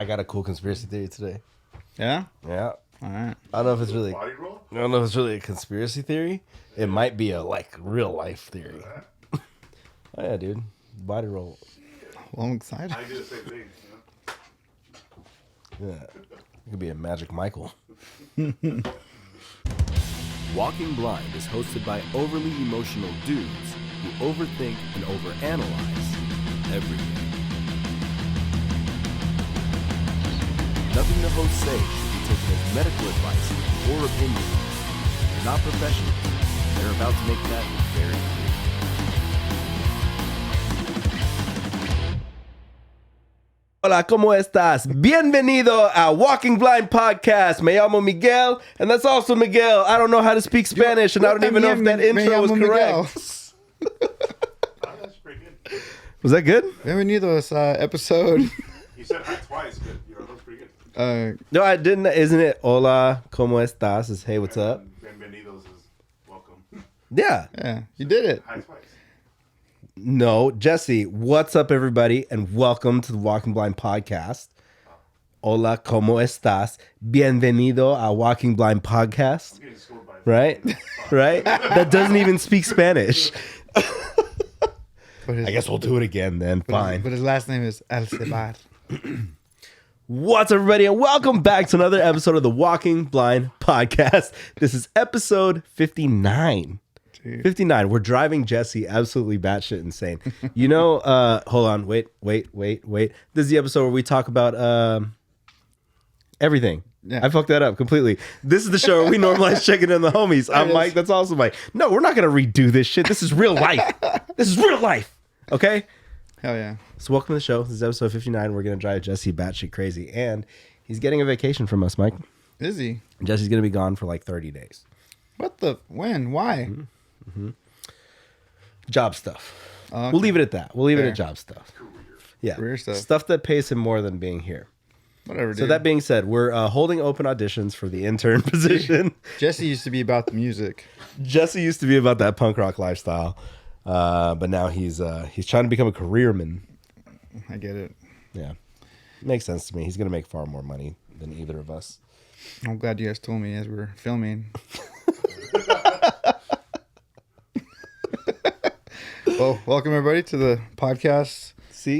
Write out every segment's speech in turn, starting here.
I got a cool conspiracy theory today. Yeah? Yeah. All right. I don't know if it's really. Body roll? I don't know if it's really a conspiracy theory. It might be a real life theory. Oh yeah, dude. Body roll. Well, I'm excited. I do the same thing. Yeah. It could be a Magic Michael. Walking Blind is hosted by overly emotional dudes who overthink and overanalyze everything. Nothing the hosts say should be taken as medical advice or opinion. They're not professionals. They're about to make that very clear. Hola, ¿cómo estás? Bienvenido a Walking Blind Podcast. Me llamo Miguel, and that's also Miguel. I don't know how to speak Spanish, and I don't even know if that intro was correct. Oh, that's pretty good. Was that good? Bienvenidos episode. You said hi twice, but that was pretty good. No, I didn't. Isn't it? Hola, ¿cómo estás? Is hey, what's up? Bienvenidos is welcome. Yeah. Yeah, you did it. Hi twice. No, Jesse, what's up, everybody, and welcome to the Walking Blind Podcast. Hola, ¿cómo estás? Bienvenido a Walking Blind Podcast. I'm getting scored by Right? Right? That doesn't even speak Spanish. But his, I guess we'll do it again then. Fine. But his last name is Alsaybar. What's up, everybody, and welcome back to another episode of the Walking Blind Podcast. This is episode 59. Dude. 59. We're driving Jesse absolutely batshit insane. You know, hold on, wait. This is the episode where we talk about everything. Yeah. I fucked that up completely. This is the show where we normalize checking in the homies. I'm Mike. That's also Mike. No, we're not gonna redo this shit. This is real life. This is real life. Okay. Hell yeah. So welcome to the show. This is episode 59. We're gonna drive Jesse batshit crazy, and he's getting a vacation from us, Mike. Is he? Jesse's gonna be gone for like 30 days. What the? When? Why? Job stuff. Okay. We'll leave it at that. We'll leave it Fair. at job stuff. Yeah. Career stuff. Stuff that pays him more than being here. Whatever, dude. So that being said, we're holding open auditions for the intern position. Jesse used to be about the music. Jesse used to be about that punk rock lifestyle, but now he's trying to become a careerman. I get it. Yeah, makes sense to me. He's gonna make far more money than either of us. I'm glad you guys told me as we were filming. Well, welcome everybody to the podcast. See,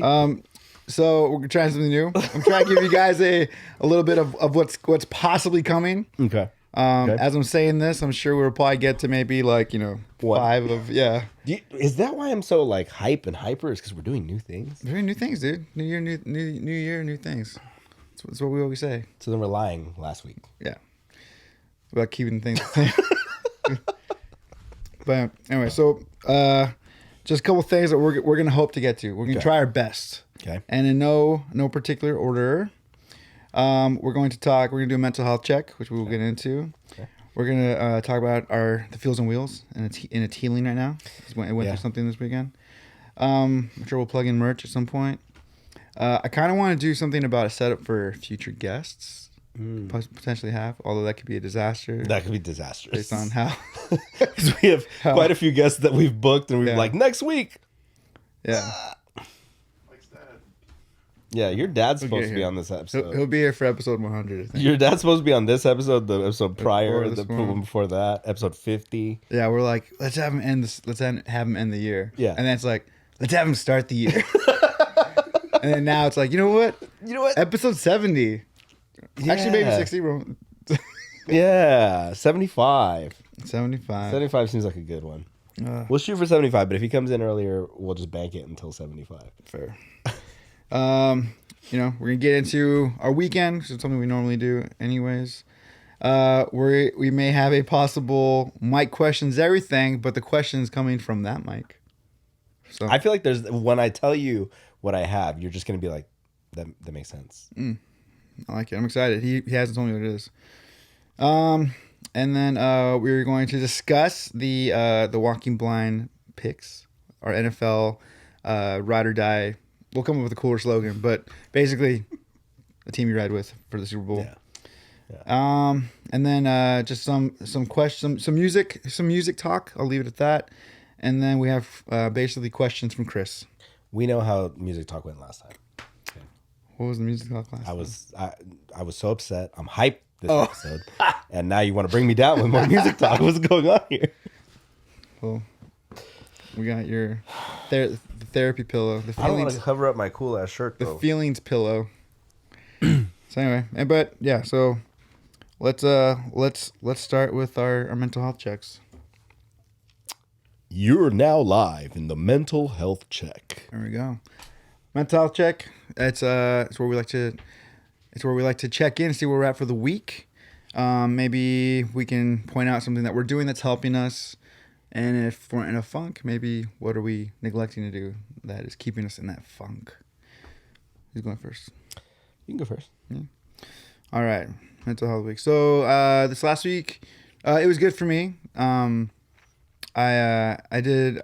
So we're trying something new. I'm trying to give you guys a little bit of what's possibly coming. okay. As I'm saying this, I'm sure we'll probably get to maybe like, What? 5 of, yeah. Is that why I'm so like hype and hyper? Is because we're doing new things? Very new things, dude. New year, new year, new things. That's what we always say. So then we're lying last week. Yeah. About keeping things the same. But anyway, so just a couple things that we're going to hope to get to. We're going to try our best. Okay. And in no particular order, we're going to do a mental health check, which we will get into. Okay. We're going to talk about the Feels and Wheels, and it's healing right now. It went through something this weekend. I'm sure we'll plug in merch at some point. I kind of want to do something about a setup for future guests. Potentially have, although that could be a disaster. That could be disastrous. Based on how. Because we have quite a few guests that we've booked, and we've Yeah. like, next week. Yeah. Likes that. Yeah, your dad's He'll supposed get to be here. on this episode. He'll be here for episode 100, I think. Your dad's supposed to be on this episode, the episode prior, this the one. one before that, episode 50. Yeah, we're like, let's have him end this. Let's have him end the year. Yeah. And then it's like, let's have him start the year. And then now it's like, you know what? You know what? Episode 70. Actually, maybe Yeah. 60. Bro. Yeah, 75. 75. 75 seems like a good one. Uh, We'll shoot for 75, but if he comes in earlier, we'll just bank it until 75. Fair. We're gonna get into our weekend, which is something we normally do, anyways. We may have a possible Mike questions everything, but the question's coming from that Mike. So I feel like when I tell you what I have, you're just going to be like, that makes sense. I like it. I'm excited. He hasn't told me what it is. And then we're going to discuss the Walking Blind picks, our NFL ride or die. We'll come up with a cooler slogan, but basically, the team you ride with for the Super Bowl. Yeah. And then just some questions, some music talk. I'll leave it at that. And then we have basically questions from Chris. We know how music talk went last time. Okay. What was the music talk last? I was so upset. I'm hyped this episode, and now you want to bring me down with more music talk. What's going on here? Well, we got your the therapy pillow. The I don't want feelings, to cover up my cool ass shirt the though. feelings pillow. So anyway, but yeah, so let's start with our mental health checks. You're now live in the mental health check. There we go. Mental health check. It's where we like to check in, see where we're at for the week. Maybe we can point out something that we're doing that's helping us, and if we're in a funk, maybe what are we neglecting to do that is keeping us in that funk. Who's going first? You can go first. Yeah. All right, mental health week. So this last week, it was good for me. I did.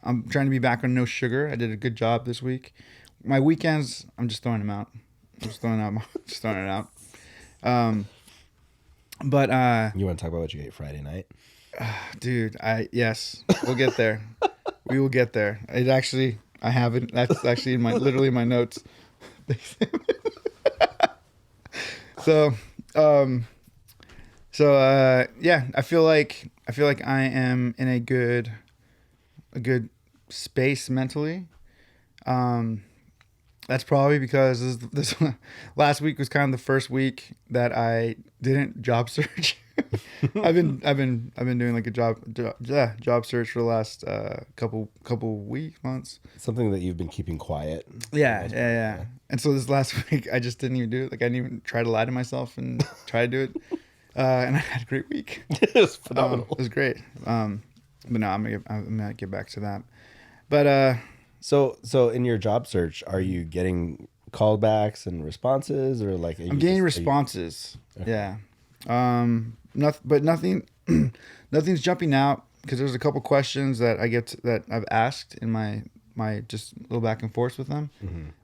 I'm trying to be back on no sugar. I did a good job this week. My weekends, I'm just throwing them out. Just throwing it out. But You want to talk about what you ate Friday night? dude, yes, we'll get there. We will get there. I have it. That's actually in literally in my notes. So, yeah, I feel like I am in a good space mentally. That's probably because this last week was kind of the first week that I didn't job search. I've been doing like a job search for the last couple months. Something that you've been keeping quiet. Yeah. And so this last week I just didn't even do it. Like I didn't even try to lie to myself and try to do it. And I had a great week. It was phenomenal. It was great. But no, I'm gonna get back to that. But So in your job search, are you getting callbacks and responses, or like I'm getting responses. Okay. Yeah. Nothing. Nothing's jumping out because there's a couple questions that that I've asked in my just little back and forth with them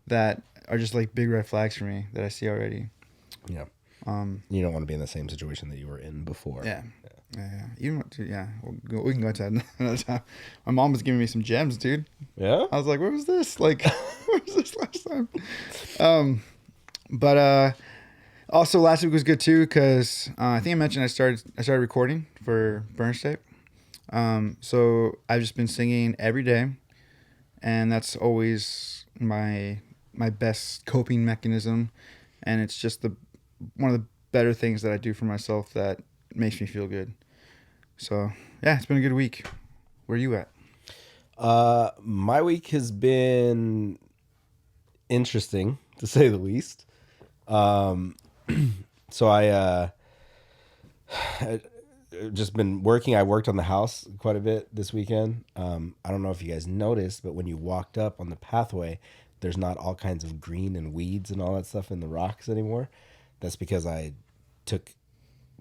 that are just like big red flags for me that I see already. Yeah. You don't want to be in the same situation that you were in before. Yeah. We can go into that another time. My mom was giving me some gems, dude. Yeah. I was like, where was this? Like, where was this last time? But also last week was good too because I think I mentioned I started recording for Burn Tape. So I've just been singing every day, and that's always my best coping mechanism, and it's just one of the better things that I do for myself that makes me feel good. So yeah, it's been a good week. Where are you at? My week has been interesting to say the least. So I just been working. I worked on the house quite a bit this weekend. I don't know if you guys noticed, but when you walked up on the pathway, there's not all kinds of green and weeds and all that stuff in the rocks anymore. That's because I took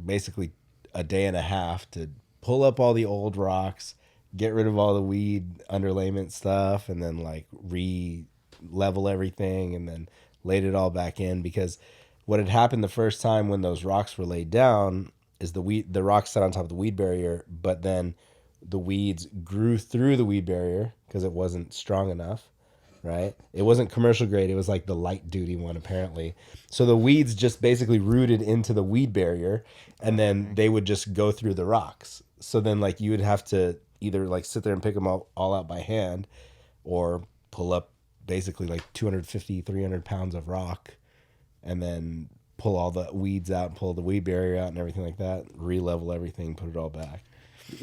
basically a day and a half to pull up all the old rocks, get rid of all the weed underlayment stuff, and then like re-level everything and then laid it all back in. Because what had happened the first time when those rocks were laid down is the rocks sat on top of the weed barrier, but then the weeds grew through the weed barrier because it wasn't strong enough. Right? It wasn't commercial grade. It was like the light duty one, apparently. So the weeds just basically rooted into the weed barrier, and then they would just go through the rocks. So then like you would have to either like sit there and pick them all out by hand, or pull up basically like 250, 300 pounds of rock, and then pull all the weeds out and pull the weed barrier out and everything like that, re-level everything, put it all back.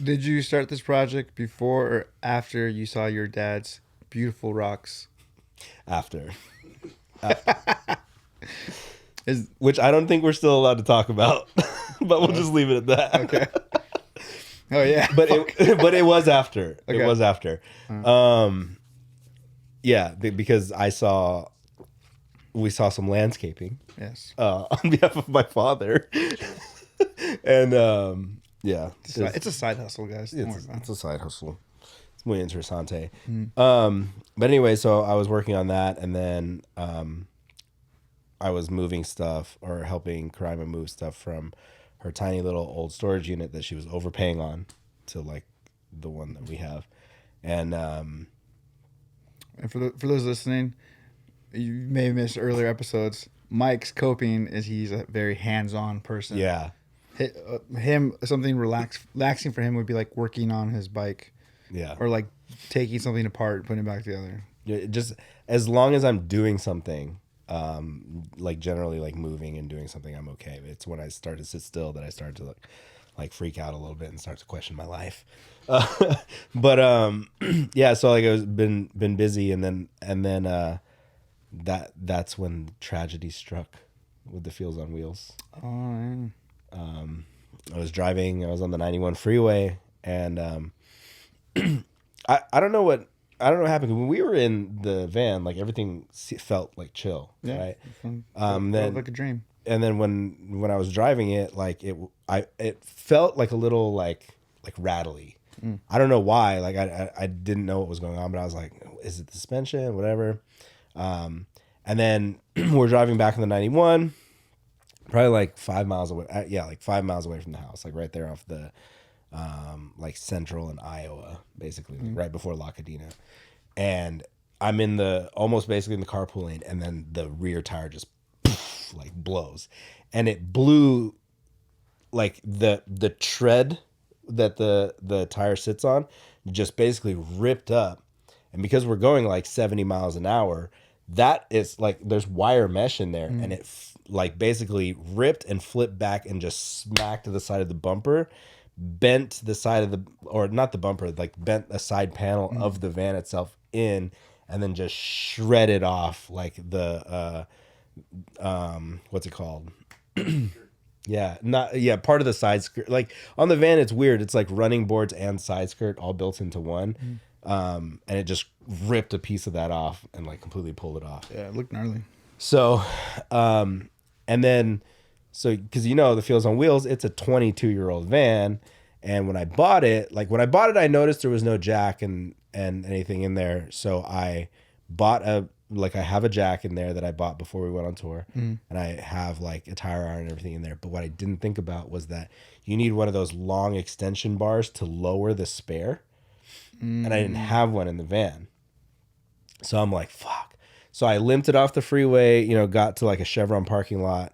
Did you start this project before or after you saw your dad's beautiful rocks? After. Which I don't think we're still allowed to talk about, but we'll just leave it at that. Okay. Oh yeah. But it was after. Okay. It was after. Yeah, because we saw some landscaping. Yes. On behalf of my father. And yeah. It's a side hustle, guys. It's a side hustle. It's muy interesante. But anyway, so I was working on that, and then I was moving stuff or helping Karima move stuff from her tiny little old storage unit that she was overpaying on to like the one that we have. And for those listening, you may have missed earlier episodes. Mike's coping is he's a very hands-on person. Yeah. Him something relaxing for him would be like working on his bike. Yeah. Or like taking something apart and putting it back together. Yeah, just as long as I'm doing something, like generally like moving and doing something, I'm okay. It's when I start to sit still that I start to like freak out a little bit and start to question my life. But yeah, so like I was been busy, and then that's when tragedy struck with the Feels on Wheels. Oh, I was driving. I was on the 91 freeway, and I don't know what happened. When we were in the van, like everything felt like chill, yeah. right? Then like a dream. And then when I was driving it, like it felt like a little like rattly. I don't know why. Like I didn't know what was going on, but I was like, is it the suspension? Whatever. And then we're driving back in the 91, probably like 5 miles away. Like 5 miles away from the house, like right there off the like Central in Iowa, basically, like right before La Cadena. And I'm almost basically in the carpool lane, and then the rear tire just like blows, and it blew like the tread that the tire sits on just basically ripped up. And because we're going like 70 miles an hour, that is like there's wire mesh in there, and it like basically ripped and flipped back and just smacked the side of the bumper, bent the side of or not the bumper, like bent a side panel of the van itself in, and then just shredded off like the what's it called? Part of the side skirt. Like on the van, it's weird. It's like running boards and side skirt all built into one. And it just ripped a piece of that off and like completely pulled it off. Yeah, it looked gnarly. So, and then, because the Feels on Wheels, it's a 22-year-old van. And when I bought it, I noticed there was no jack and anything in there. So I bought I have a jack in there that I bought before we went on tour. And I have like a tire iron and everything in there. But what I didn't think about was that you need one of those long extension bars to lower the spare. And I didn't have one in the van. So I'm like, fuck. So I limped it off the freeway, got to like a Chevron parking lot,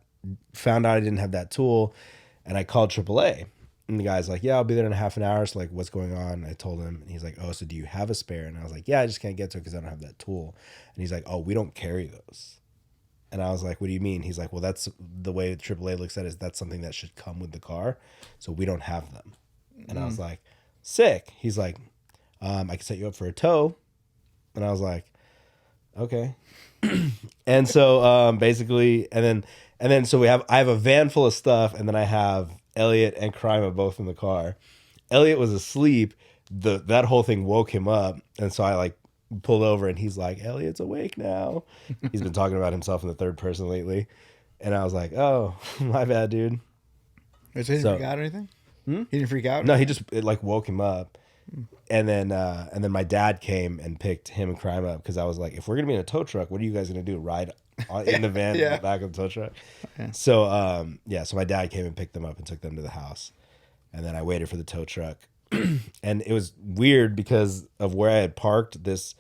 found out I didn't have that tool, and I called AAA. And the guy's like, yeah, I'll be there in a half an hour. So like, what's going on? And I told him, and he's like, oh, so do you have a spare? And I was like, yeah, I just can't get to it because I don't have that tool. And he's like, oh, we don't carry those. And I was like, what do you mean? He's like, well, that's the way AAA looks at it, is that's something that should come with the car. So we don't have them. And I was like, sick. He's like, I can set you up for a tow. And I was like, okay. And so basically, and then so I have a van full of stuff, and then I have Elliot and Crima both in the car. Elliot was asleep. That whole thing woke him up, and so I like pulled over, and he's like, Elliot's awake now. He's been talking about himself in the third person lately. And I was like, oh, my bad, dude. Wait, so he didn't freak out or anything? He didn't freak out? No, it like woke him up. And then my dad came and picked him and Crime up, because I was like, if we're gonna be in a tow truck, what are you guys gonna do? Ride in the van in the back of the tow truck? Yeah. So so my dad came and picked them up and took them to the house, and then I waited for the tow truck. And it was weird because of where I had parked. This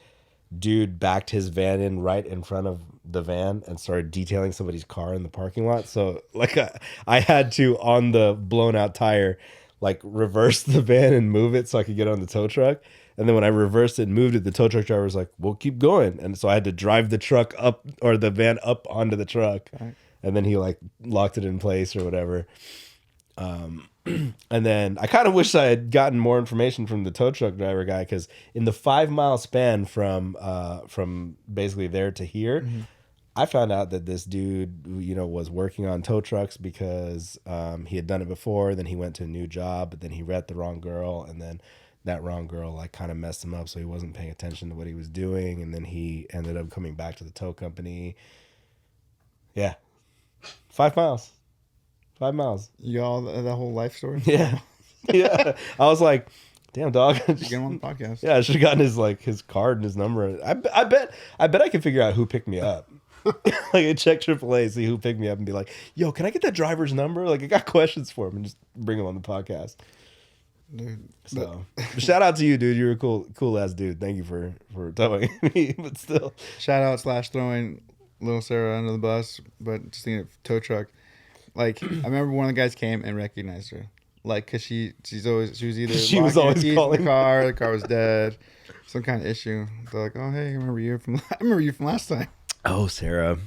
dude backed his van in right in front of the van and started detailing somebody's car in the parking lot. So like I had to, on the blown out tire, like reverse the van and move it so I could get on the tow truck. And then when I reversed it and moved it, the tow truck driver was like, well, keep going. And so I had to drive the truck up, or the van up onto the truck. Right. And then he like locked it in place or whatever. And then I kind of wish I had gotten more information from the tow truck driver guy, because in the 5 mile span from basically there to here, I found out that this dude, was working on tow trucks because he had done it before. Then he went to a new job, but then he met the wrong girl, and then that wrong girl like kind of messed him up, so he wasn't paying attention to what he was doing, and then he ended up coming back to the tow company. Yeah, 5 miles. 5 miles. You got all that whole life story? Yeah. Yeah. I was like, damn, dog. Get him on the podcast. Yeah, I should have gotten his card and his number. I bet I could figure out who picked me up. Like, I check AAA, see who picked me up, and be like, yo, can I get that driver's number? Like, I got questions for him, and just bring him on the podcast. Dude, So shout out to you, dude. You're a cool ass dude. Thank you for towing me. But still, shout out / throwing little Sarah under the bus, but just thinking of tow truck. Like I remember one of the guys came and recognized her, like because she was either She was locking her always keys in calling. the car was dead, some kind of issue. They're like, oh hey, I remember you from last time. oh Sarah.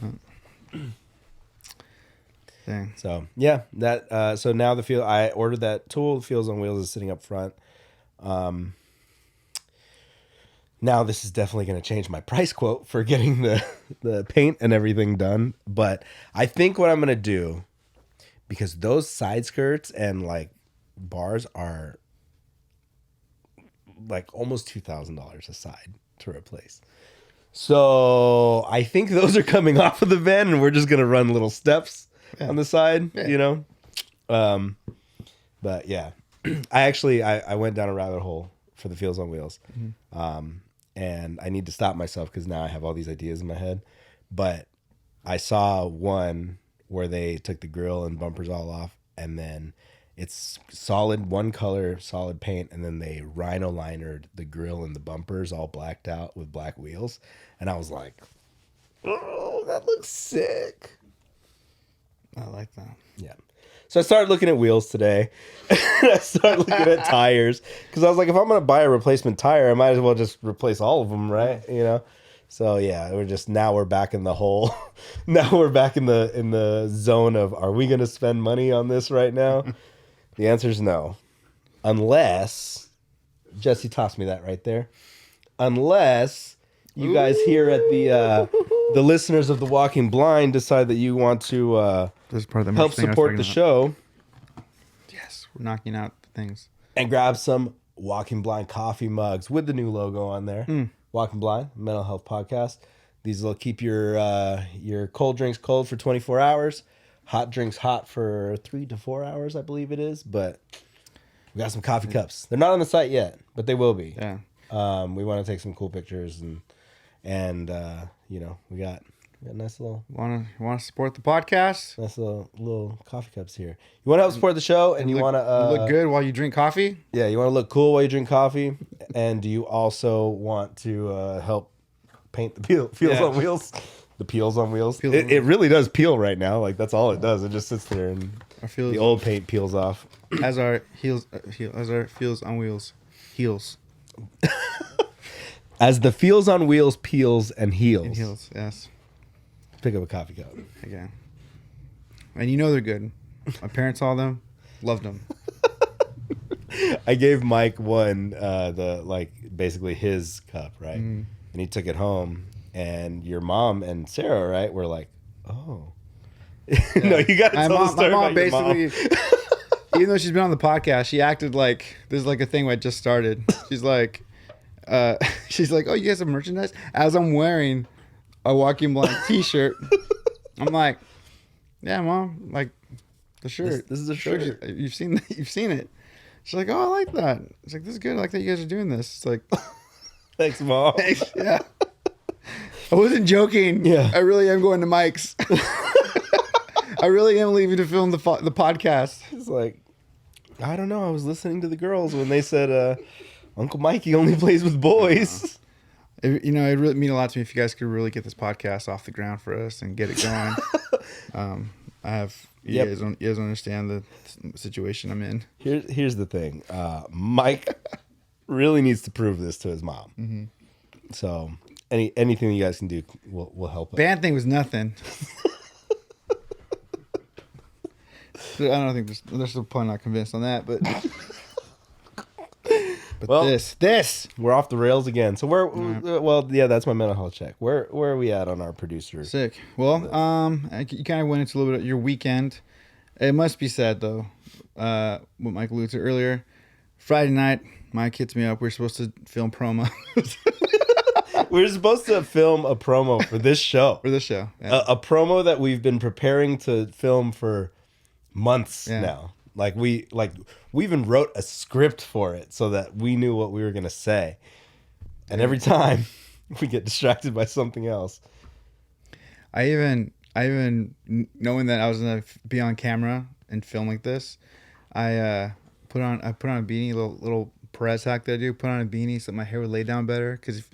Dang. So yeah, that. So now I ordered that tool. The Feels on Wheels is sitting up front. Now this is definitely going to change my price quote for getting the paint and everything done. But I think what I'm going to do, because those side skirts and like bars are like almost $2,000 a side to replace. So I think those are coming off of the van, and we're just going to run little steps on the side, you know? But yeah, I went down a rabbit hole for the Feels on Wheels. And I need to stop myself because now I have all these ideas in my head. But I saw one where they took the grill and bumpers all off, and then it's solid, one color, solid paint, and then they rhino linered the grill and the bumpers all blacked out with black wheels. And I was like, oh, that looks sick. I like that. Yeah. So I started looking at wheels today. I started looking at tires because I was like, if I'm going to buy a replacement tire, I might as well just replace all of them, right? You know? So yeah, we're back in the hole. Now we're back in the zone of, are we going to spend money on this right now? The answer is no. Unless, Jesse tossed me that right there. Unless you guys here at the listeners of The Walking Blind decide that you want to This is part of the help merch thing I was support talking the about. show Yes, we're knocking out things. and grab some Walking Blind coffee mugs with the new logo on there. Walking Blind, mental health podcast. These will keep your cold drinks cold for 24 hours, hot drinks hot for 3 to 4 hours, I believe it is. But we got some coffee cups. They're not on the site yet, but they will be. Yeah. We want to take some cool pictures and you know, we got nice little Want to support the podcast? nice little coffee cups here. You want to help support the show, and you want to look good while you drink coffee. Yeah, you want to look cool while you drink coffee, and do you also want to help paint the peels on wheels? The peels on wheels. It really does peel right now. Like that's all it does. It just sits there, and the old paint peels off. As our heels, as our feels on wheels, heels. As the feels on wheels peels and heals. And heels, yes. Pick up a coffee cup. Okay. And you know they're good. My parents saw them, loved them. I gave Mike one, basically his cup, right? Mm. And he took it home. And your mom and Sarah, right, were like, "Oh, no, you got to tell the story about your mom." Even though she's been on the podcast, she acted like this is like a thing I just started. She's like, "Oh, you guys have merchandise?" As I'm wearing a Walking Blind T-shirt, I'm like, "Yeah, Mom, like the shirt. This is a shirt. You've seen it." She's like, "Oh, I like that." It's like, "This is good. I like that you guys are doing this." It's like, Thanks, Mom. thanks. Yeah. I wasn't joking. Yeah. I really am going to Mike's. I really am leaving to film the podcast. It's like, I don't know. I was listening to the girls when they said, Uncle Mikey only plays with boys. It really mean a lot to me if you guys could really get this podcast off the ground for us and get it going. You guys don't understand the situation I'm in. Here's the thing. Mike really needs to prove this to his mom. Mm-hmm. So anything you guys can do will help. Band thing was nothing. I don't think they're still probably not convinced on that, but well, this we're off the rails again. So that's my mental health check. Where are we at on our producer? sick. Well, you kind of went into a little bit of your weekend. It must be said though, what Mike alluded to earlier. Friday night, Mike hits me up. We're supposed to film promo. We're supposed to film a promo for this show. For this show. Yeah. A promo that we've been preparing to film for months now. We even wrote a script for it so that we knew what we were going to say. And every time we get distracted by something else. I even knowing that I was going to be on camera and film like this, I put on a beanie, little Perez hack that I do. Put on a beanie so my hair would lay down better because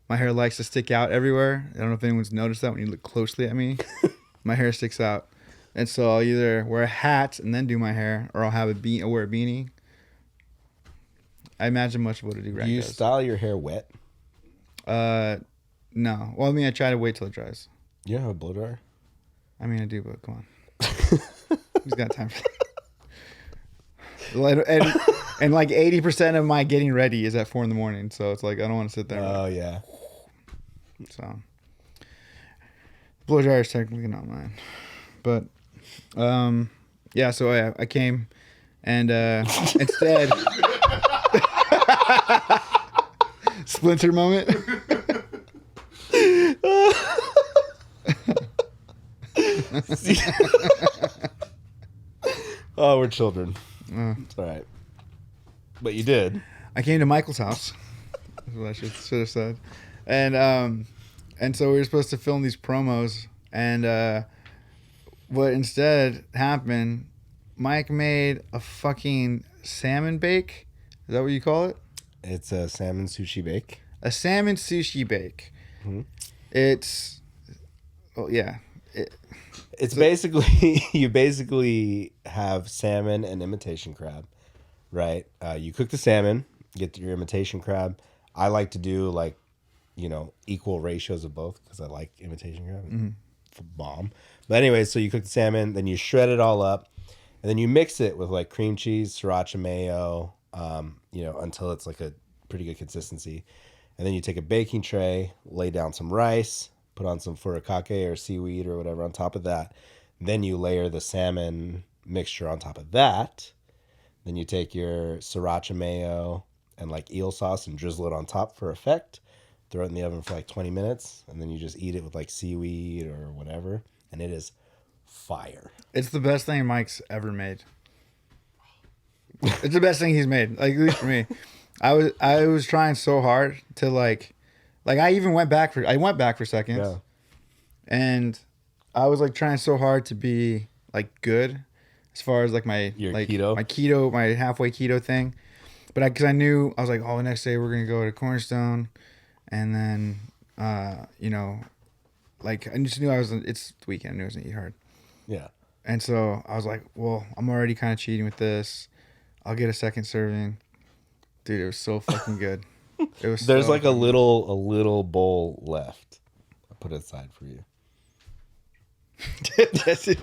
my hair likes to stick out everywhere. I don't know if anyone's noticed that when you look closely at me. My hair sticks out, and so I'll either wear a hat and then do my hair, or I'll wear a beanie. I imagine much of what a do-rag Do you does. style your hair wet? No. Well, I mean, I try to wait till it dries. You don't have a blow dryer? I mean, I do, but come on. Who's got time for that? And like 80% of my getting ready is at 4 a.m. So it's like, I don't want to sit there. Oh, yeah. So, blow dryer is technically not mine. But, yeah, so I came and instead, splinter moment. Oh, we're children. It's all right. But you did. I came to Michael's house. That's what I should have said. And so we were supposed to film these promos, and what instead happened, Mike made a fucking salmon bake. Is that what you call it? It's a salmon sushi bake. A salmon sushi bake. Mm-hmm. It's, yeah. It's basically, you basically have salmon and imitation crab, right? You cook the salmon, get your imitation crab. I like to do equal ratios of both because I like imitation crab. It's a bomb. But anyway, so you cook the salmon, then you shred it all up, and then you mix it with like cream cheese, sriracha mayo, until it's like a pretty good consistency. And then you take a baking tray, lay down some rice, put on some furikake or seaweed or whatever on top of that. Then you layer the salmon mixture on top of that. Then you take your sriracha mayo and like eel sauce and drizzle it on top for effect. Throw it in the oven for like 20 minutes. And then you just eat it with like seaweed or whatever. And it is fire. It's the best thing Mike's ever made. It's the best thing he's made, like, at least for me. I was trying so hard to like I even went back for seconds. Yeah. And I was like trying so hard to be like good as far as like my keto? my halfway keto thing. But because I knew, I was like, oh, the next day we're going to go to Cornerstone. And then, like I just knew it's the weekend. I knew I was going to eat hard. Yeah. And so I was like, well, I'm already kind of cheating with this. I'll get a second serving. Dude, it was so fucking good. It was. There's so like a little bowl left. I'll put it aside for you. Jesse,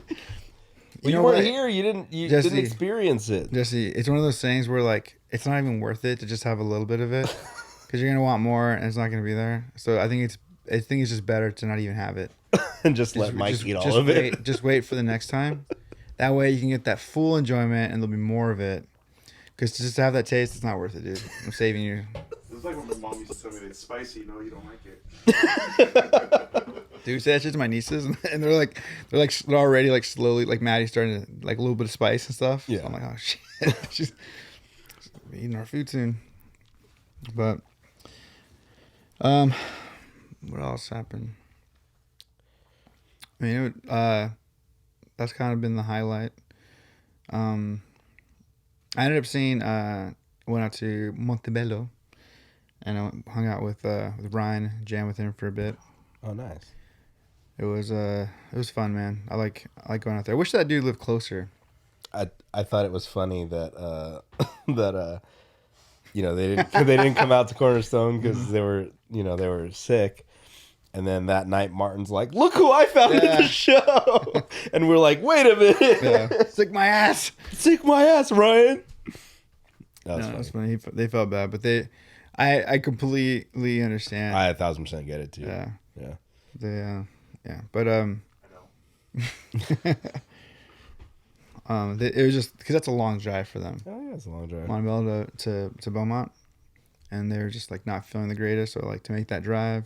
You weren't here. You didn't experience it. Jesse, it's one of those things where like it's not even worth it to just have a little bit of it because you're gonna want more and it's not gonna be there. So I think it's just better to not even have it And just let Mike eat all of it. Just wait for the next time. That way you can get that full enjoyment and there'll be more of it. Because just to have that taste, it's not worth it, dude. I'm saving you. It's like when my mom used to tell me that it's spicy. No, you don't like it. Dude, say that shit to my nieces, and they're already like slowly, like Maddie's starting to like a little bit of spice and stuff. Yeah. So I'm like, oh shit, she's eating our food soon. But, what else happened? I mean, that's kind of been the highlight. I ended up seeing, went out to Montebello, and I hung out with Ryan, jammed with him for a bit. Oh, nice. It was fun, man. I like going out there. I wish that dude lived closer. I thought it was funny that they didn't come out to Cornerstone because they were sick. And then that night, Martin's like, "Look who I found at the show," and we're like, "Wait a minute, Yeah. Stick my ass, Ryan." That's funny. They felt bad, but I completely understand. I 1,000% get it too. Yeah. Yeah. But I know. it was just because that's a long drive for them. Oh yeah, it's a long drive. Montebello to Beaumont, and they're just like not feeling the greatest. So like to make that drive,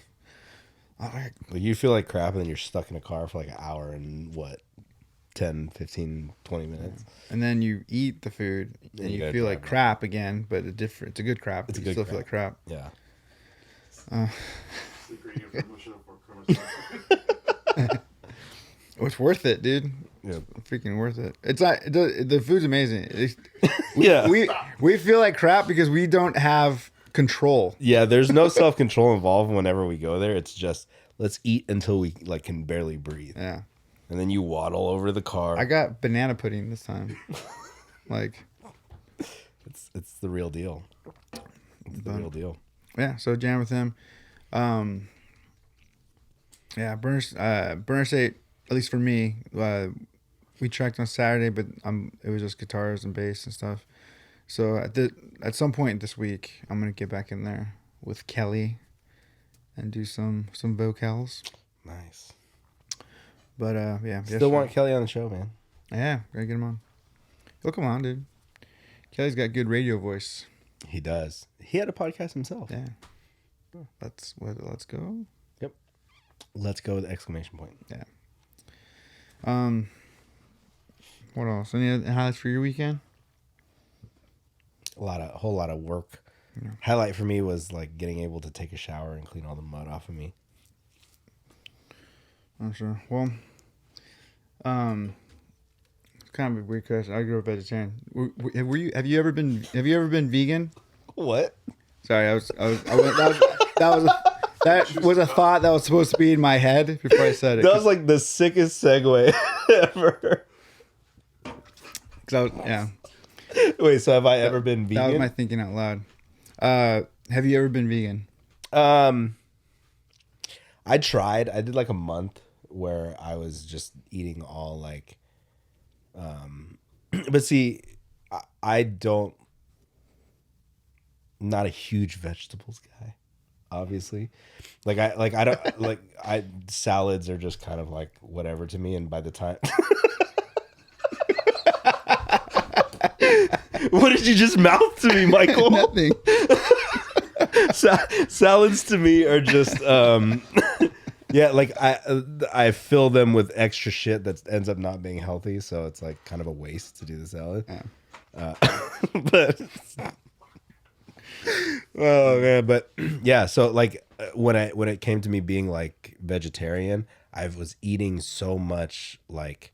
You feel like crap, and then you're stuck in a car for like an hour and 10, 15, 20 minutes. and then you eat the food and you you gotta feel like drive crap again, but it's a good crap. It's a you good still crap. feel like crap. Yeah. It's the ingredient for mushing up for Cornerstone. It's worth it, dude. Yeah. freaking worth it. It's not the food's amazing. Yeah. We feel like crap because we don't have control. Yeah, there's no self-control involved whenever we go there. It's just let's eat until we like can barely breathe. Yeah. And then you waddle over the car. I got banana pudding this time. Like it's the real deal. It's the real deal. Yeah, so jam with him. Yeah, Burner State, at least for me, we tracked on Saturday, but it was just guitars and bass and stuff. So at some point this week, I'm gonna get back in there with Kelly and do some vocals. Nice. But yeah, Still want Kelly on the show, man. Yeah, gotta get him on. He'll come on, dude. Kelly's got good radio voice. He does. He had a podcast himself. Yeah. Let's go. Yep. Let's go with exclamation point. Yeah. What else? Any other highlights for your weekend? A whole lot of work. Yeah. Highlight for me was like getting able to take a shower and clean all the mud off of me. I'm sure. Well, it's kind of a weird question. I grew up vegetarian. Have you ever been vegan? What? Sorry, that was a thought that was supposed to be in my head before I said it. That was like the sickest segue ever. Yeah. Wait, so have I ever been vegan? That was my thinking out loud. Have you ever been vegan? I tried. I did like a month where I was just eating all like, but see, I don't, not a huge vegetables guy, obviously. I don't salads are just kind of like whatever to me. And by the time, what did you just mouth to me, Michael? Nothing. Salads to me are just yeah, like I fill them with extra shit that ends up not being healthy, so it's like kind of a waste to do the salad. Yeah. But oh man, but yeah, so like when it came to me being like vegetarian, I was eating so much like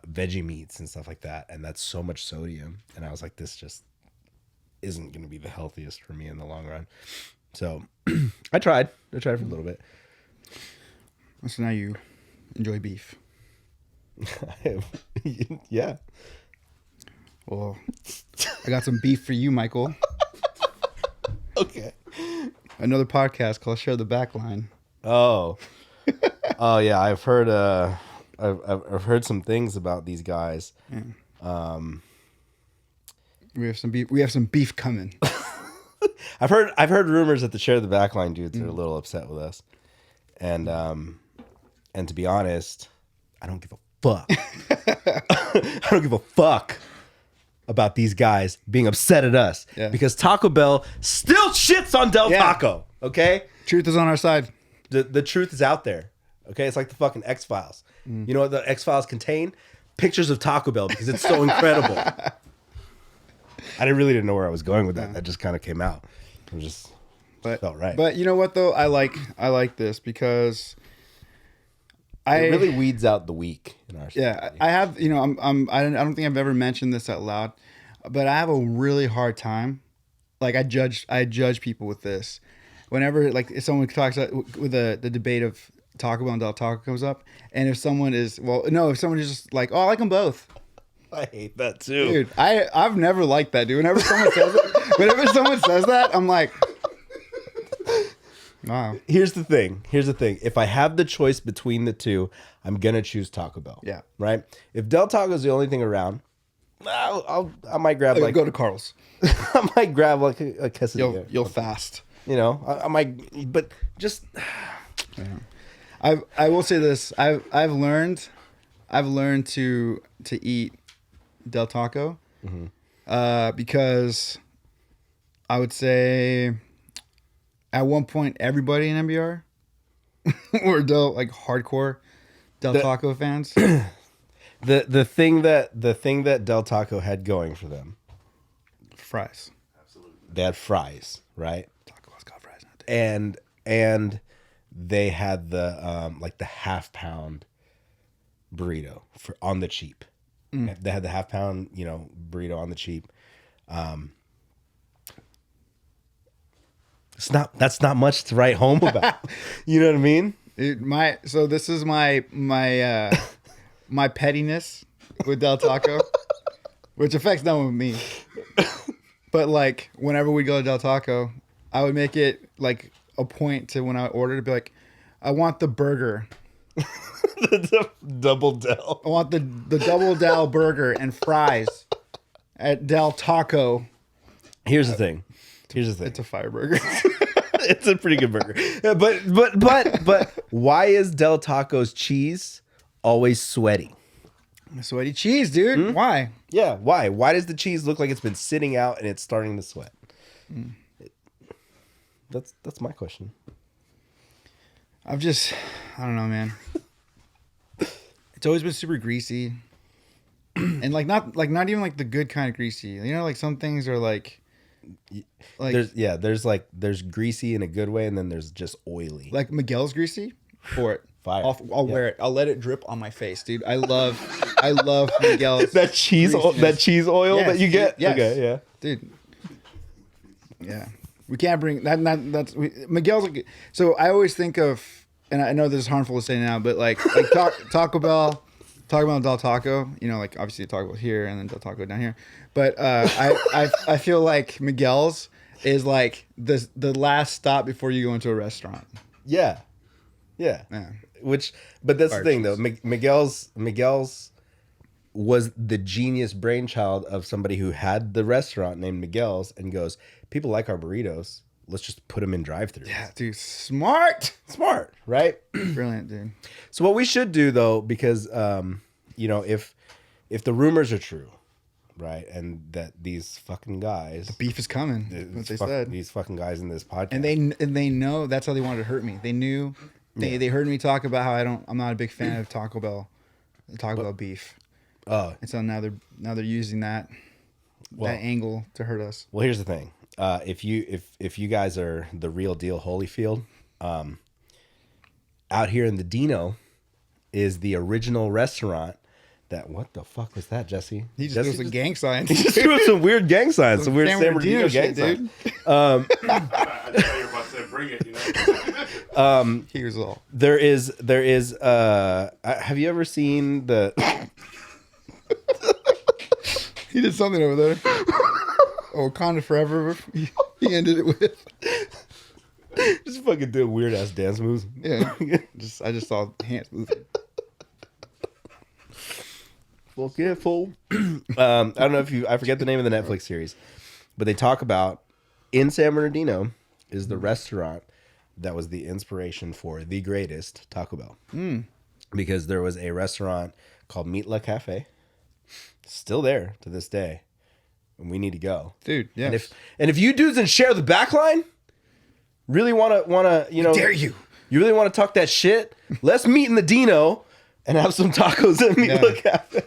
veggie meats and stuff like that, and that's so much sodium, and I was like, this just isn't going to be the healthiest for me in the long run. So I tried for a little bit. So now you enjoy beef. Yeah. Well, I got some beef for you, Michael. Okay. Another podcast called Share the Backline. Oh yeah, I've heard I've heard some things about these guys. Yeah. We have some beef. We have some beef coming. I've heard rumors that the Share the Backline dudes are a little upset with us, and to be honest, I don't give a fuck. I don't give a fuck about these guys being upset at us because Taco Bell still shits on Del Taco. Okay, truth is on our side. The truth is out there. Okay, it's like the fucking X-Files. You know what the X-Files contain? Pictures of Taco Bell because it's so incredible. I really didn't know where I was going with that. That just kind of came out. It just felt right. But you know what though? I like this because it really weeds out the weak in our society. Yeah, I have. You know, I don't think I've ever mentioned this out loud, but I have a really hard time. Like I judge people with this. Whenever like if someone talks with the debate of Taco Bell and Del Taco comes up, and if someone is if someone is just like, oh, I like them both. I hate that too, dude. I've never liked that, dude. Whenever someone says that, I'm like, wow. Here's the thing. If I have the choice between the two, I'm gonna choose Taco Bell. Yeah. Right. If Del Taco is the only thing around, I might grab go to Carl's. I might grab like a quesadilla. You'll fast. You know, I might, but just. Yeah. I will say this. I've learned to eat Del Taco, because I would say at one point everybody in MBR were hardcore Del Taco fans. The thing that Del Taco had going for them, fries. Absolutely. They had fries, right? Taco has got fries now. And they had the the half pound burrito on the cheap. They had the half pound, burrito on the cheap. That's not much to write home about. You know what I mean? So this is my my pettiness with Del Taco, which affects no one with me. But like whenever we go to Del Taco, I would make it like a point to when I order to be like, I want the burger. The double Del. I want the double Del burger and fries at Del Taco. Here's the thing. It's a fire burger. It's a pretty good burger. Yeah, but why is Del Taco's cheese always sweaty? Sweaty cheese, dude. Why? Yeah, why? Why does the cheese look like it's been sitting out and it's starting to sweat? That's my question. I don't know, man. It's always been super greasy, and not even like the good kind of greasy. You know, like some things are like there's greasy in a good way, and then there's just oily. Like Miguel's greasy. For it, fire. I'll wear it. I'll let it drip on my face, dude. I love Miguel's that cheese oil that you get. Yes. Okay, yeah, dude. Yeah, we can't bring that. Miguel's. So I always think of, and I know this is harmful to say now, but like Taco Bell, Taco Bell and Del Taco. You know, like obviously Taco Bell here and then Del Taco down here. But I feel like Miguel's is like the last stop before you go into a restaurant. Yeah. But that's the thing though. Miguel's was the genius brainchild of somebody who had the restaurant named Miguel's and goes, people like our burritos. Let's just put them in drive-throughs. Yeah, dude, smart, right? Brilliant, dude. So what we should do though, because if the rumors are true, right, and that these fucking guys, the beef is coming. That's what they said. These fucking guys in this podcast, and they know that's how they wanted to hurt me. They knew. They heard me talk about how I'm not a big fan of Taco Bell beef. Oh, and so now they're using that angle to hurt us. Well, here's the thing: if you guys are the real deal Holyfield, out here in the Dino is the original restaurant. What the fuck was that, Jesse? He just threw some gang signs. He just threw some weird gang signs, some weird San Bernardino gang signs. I thought you were about to say, bring it, Here's all. There is have you ever seen the He did something over there. Wakanda Forever. He ended it with just fucking doing weird ass dance moves. Yeah. I just saw hands moving. Fuck yeah, fool. I don't know I forget the name of the Netflix series, but they talk about in San Bernardino is the restaurant that was the inspiration for the greatest Taco Bell. Because there was a restaurant called Meat La Cafe, still there to this day, and we need to go, dude. Yeah. And if you dudes and share the backline really wanna dare you really want to talk that shit, let's meet in the Dino and have some tacos at Meat La Cafe.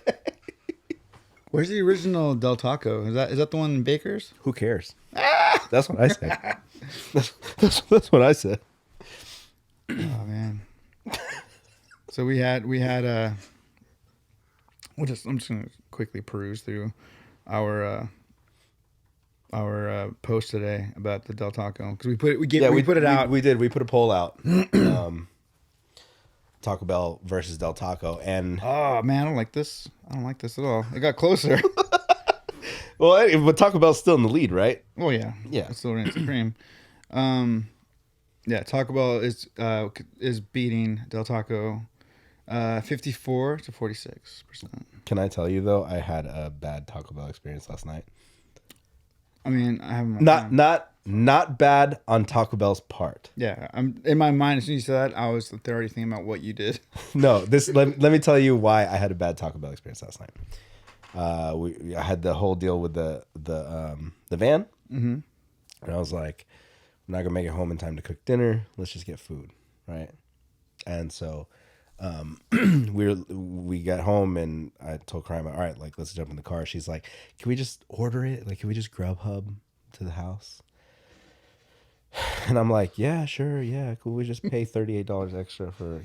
Where's the original Del Taco? Is that the one in Baker's? Who cares? That's what I said. That's what I said. Oh man. So we had I'm just gonna quickly peruse through our post today about the Del Taco because we put it out. We did. We put a poll out. Taco Bell versus Del Taco, and oh man, I don't like this at all. It got closer. Well, but Taco Bell's still in the lead, right? Oh yeah, it still reigns supreme. Taco Bell is beating Del Taco 54 to 46%. Can I tell you though, I had a bad Taco Bell experience last night. I mean, I haven't. Not bad on Taco Bell's part. Yeah, I'm in my mind. As soon as you said that, I was already thinking about what you did. No, let me tell you why I had a bad Taco Bell experience last night. I had the whole deal with the van, and I was like, I'm not gonna make it home in time to cook dinner. Let's just get food, right? And so we got home and I told Crime, all right, like let's jump in the car. She's like, can we just order it? Like, can we just Grubhub to the house? And I'm like, yeah, sure, yeah, cool. We just pay $38 extra for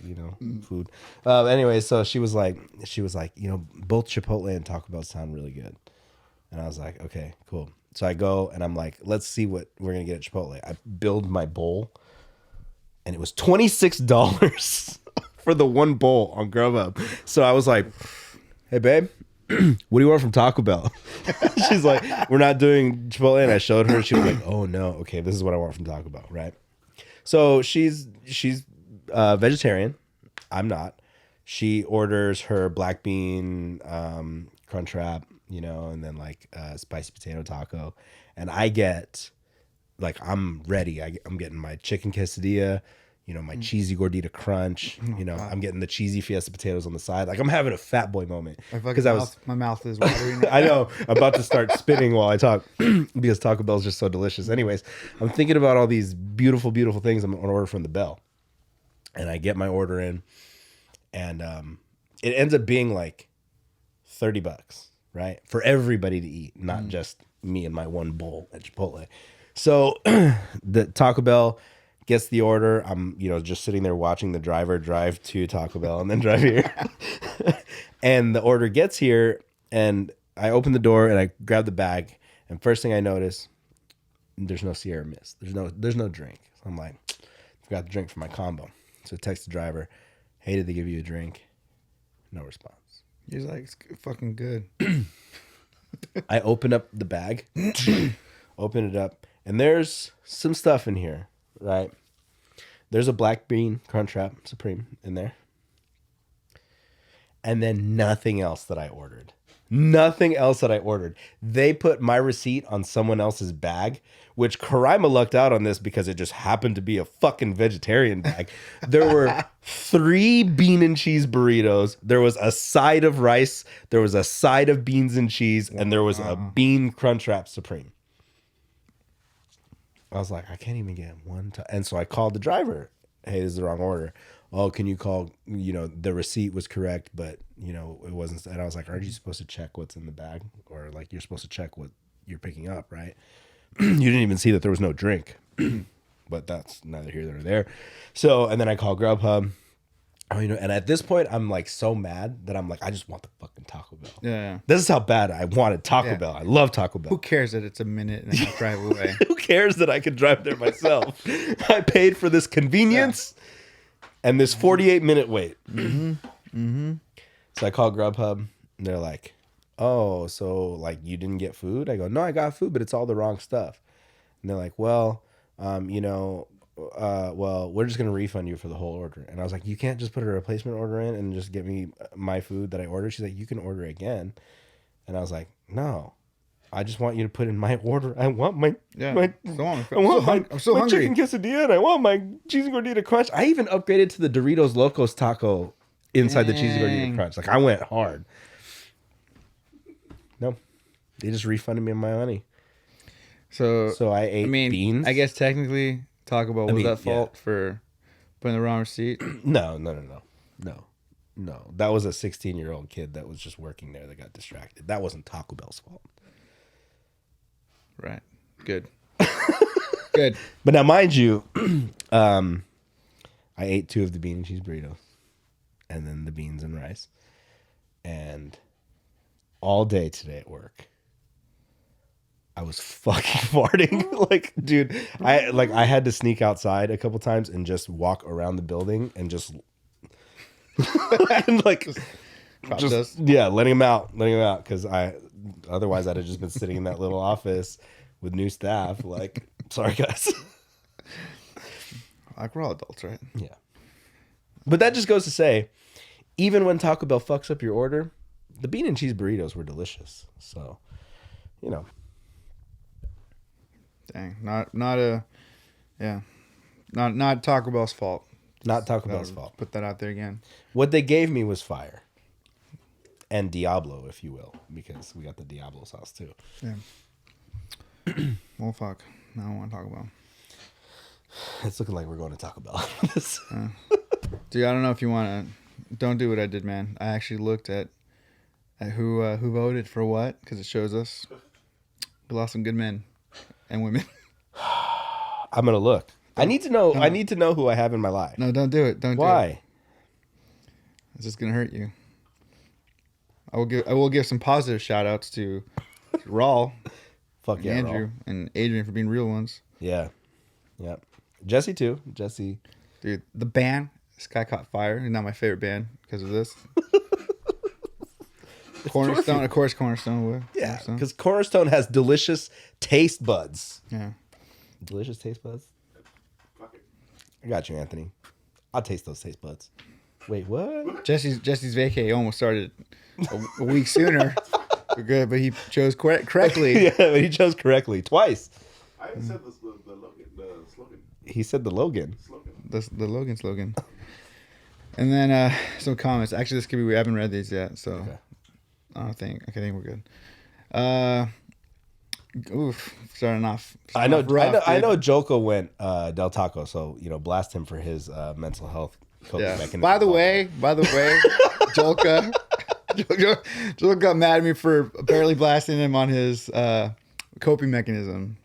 food. Anyway, so she was like, both Chipotle and Taco Bell sound really good. And I was like, okay, cool. So I go and I'm like, let's see what we're gonna get at Chipotle. I build my bowl, and it was $26 for the one bowl on Grubhub. So I was like, hey babe, what do you want from Taco Bell? She's like, we're not doing Chipotle. And I showed her. She was like, oh no, okay, this is what I want from Taco Bell, right? So she's vegetarian. I'm not. She orders her black bean Crunchwrap, and then like spicy potato taco, and I get like I'm ready. I'm getting my chicken quesadilla. My cheesy gordita crunch. I'm getting the cheesy fiesta potatoes on the side. Like I'm having a fat boy moment because my mouth is watering. I know, I'm about to start spitting while I talk because Taco Bell is just so delicious. Anyways, I'm thinking about all these beautiful, beautiful things I'm gonna order from the Bell, and I get my order in, and it ends up being like $30, right, for everybody to eat, not just me and my one bowl at Chipotle. So the Taco Bell gets the order. I'm, just sitting there watching the driver drive to Taco Bell and then drive here. And the order gets here, and I open the door and I grab the bag, and first thing I notice, there's no Sierra Mist. There's no drink. So I'm like, forgot the drink for my combo. So I text the driver, hey, did they give you a drink? No response. He's like, it's fucking good. I open up the bag, open it up, and there's some stuff in here, right? There's a black bean Crunchwrap Supreme in there. And then nothing else that I ordered. Nothing else that I ordered. They put my receipt on someone else's bag, which Karaima lucked out on this because it just happened to be a fucking vegetarian bag. There were 3 bean and cheese burritos. There was a side of rice. There was a side of beans and cheese. And there was a bean Crunchwrap Supreme. I was like, I can't even get one. And so I called the driver. Hey, this is the wrong order. Oh, can you call, the receipt was correct, but, it wasn't. And I was like, aren't you supposed to check what's in the bag? Or like, you're supposed to check what you're picking up, right? You didn't even see that there was no drink. But that's neither here nor there. So, and then I call Grubhub. And at this point, I'm like so mad that I'm like, I just want the fucking Taco Bell. Yeah. This is how bad I wanted Taco Bell. I love Taco Bell. Who cares that it's a minute and a half drive away? Who cares that I could drive there myself? I paid for this convenience and this 48-minute wait. So I call Grubhub, and they're like, oh, so like you didn't get food? I go, no, I got food, but it's all the wrong stuff. And they're like, well, we're just going to refund you for the whole order. And I was like, you can't just put a replacement order in and just get me my food that I ordered. She's like, you can order again. And I was like, no, I just want you to put in my order. I want my I'm so hungry. Chicken quesadilla, and I want my cheesy gordita crunch. I even upgraded to the Doritos Locos taco inside the cheesy gordita crunch. Like I went hard. No, they just refunded me my money. So I ate beans. I guess technically Taco Bell was at fault for putting the wrong receipt. No. That was a 16-year-old kid that was just working there that got distracted. That wasn't Taco Bell's fault. Right. Good. Good. But now, mind you, I ate 2 of the bean and cheese burritos, and then the beans and rice, and all day today at work, I was fucking farting. Like, dude, I had to sneak outside a couple times and just walk around the building and just and like letting him out because otherwise I'd have just been sitting in that little office with new staff. Like, sorry guys. Like, we're all adults, right? Yeah. But that just goes to say, even when Taco Bell fucks up your order, the bean and cheese burritos were delicious. So, Dang, not Taco Bell's fault. Not Taco Bell's fault. Put that out there again. What they gave me was fire. And Diablo, if you will, because we got the Diablo sauce too. Yeah. Well, fuck. I don't want to talk about. It's looking like we're going to Taco Bell. Dude, I don't know if you want to. Don't do what I did, man. I actually looked at who voted for what, because it shows us we lost some good men and women. I'm gonna look. I need to know. I need to know who I have in my life. No, don't do it. Don't do it. Why? It's just gonna hurt you. I will give some positive shout outs to Raul, Fuck yeah, Andrew, Raul. and Adrian for being real ones. Yeah. Jesse too. Jesse. Dude, the band Sky Caught Fire is not my favorite band because of this. Cornerstone, of course, Cornerstone would. Yeah, because Cornerstone has delicious taste buds. Yeah. Delicious taste buds. Fuck it. I got you, Anthony. I'll taste those taste buds. Wait, what? Jesse's vacay almost started a week sooner. We're good, but he chose correctly. Yeah, but he chose correctly twice. I even said the slogan. He said the Logan. The Logan slogan. And then some comments. Actually, this could be. We haven't read these yet, so Okay. I think we're good. Starting off. I know Joko. Joko went Del Taco, so blast him for his mental health coping mechanism. By the way, Jolka got mad at me for apparently blasting him on his coping mechanism.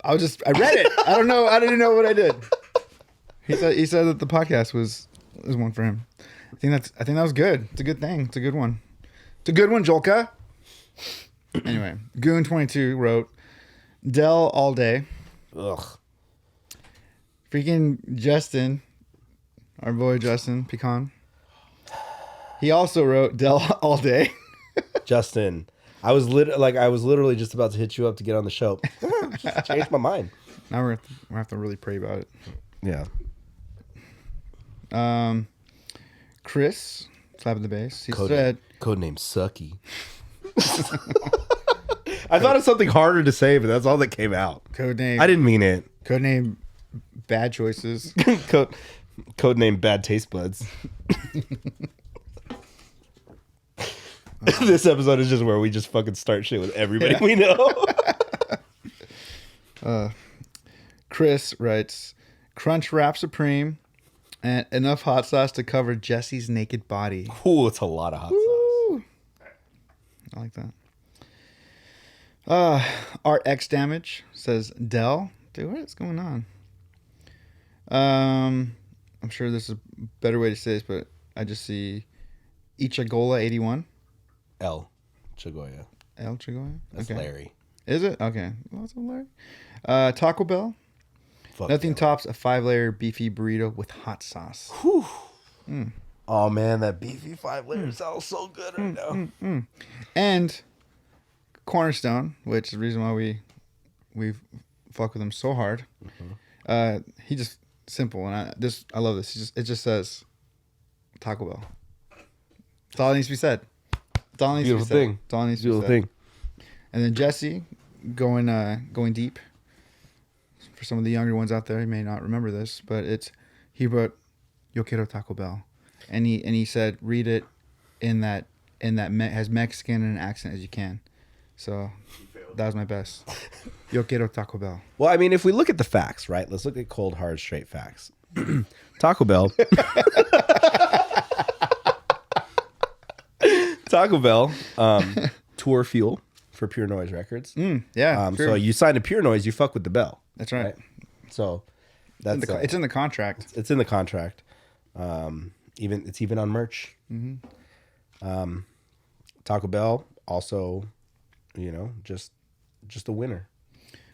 I read it. I don't know. I didn't know what I did. He said that the podcast was one for him. I think that was good. It's a good thing. It's a good one. It's a good one, Jolka. Anyway, Goon22 wrote, Dell all day. Ugh. Freaking Justin, our boy Justin Pecan. He also wrote Dell all day. Justin, I was literally just about to hit you up to get on the show. Just changed my mind. Now we're gonna have to really pray about it. Yeah. Chris, slapping the bass. He said, Codename Sucky. I thought of something harder to say, but that's all that came out. Codename. I didn't mean it. Codename Bad Choices. Codename Bad Taste Buds. This episode is just where we just fucking start shit with everybody we know. Chris writes, Crunch Wrap Supreme and enough hot sauce to cover Jesse's naked body. Ooh, it's a lot of hot sauce. I like that. Art X Damage says, Dell. Dude, what is going on? I'm sure this is a better way to say this, but I just see Ichagola 81. L. Chagoya. L Chagoya? That's okay. Larry. Is it? Okay. Well, that's Larry. Taco Bell. Fuck Nothing yeah. tops a 5-layer beefy burrito with hot sauce. Whew. Oh man, that beefy 5-layer sounds so good right now. And Cornerstone, which is the reason why we fuck with him so hard. He just simple, and I love this. It just says Taco Bell. That's all that needs to be said. That's all that needs Beautiful to be said. thing. That's all that needs to be Beautiful said. thing. And then Jesse going deep. For some of the younger ones out there, you may not remember this, but he wrote Yo quiero Taco Bell, and he said read it in that has Mexican and an accent as you can. So that was my best. Yo quiero Taco Bell. Well, I mean, if we look at the facts, right? Let's look at cold, hard, straight facts. Taco Bell. Taco Bell. Tour fuel for Pure Noise Records. Yeah. True. So you sign to Pure Noise, you fuck with the bell. That's right. So that's It's in the contract. It's in the contract. It's even on merch. Taco Bell also, just a winner.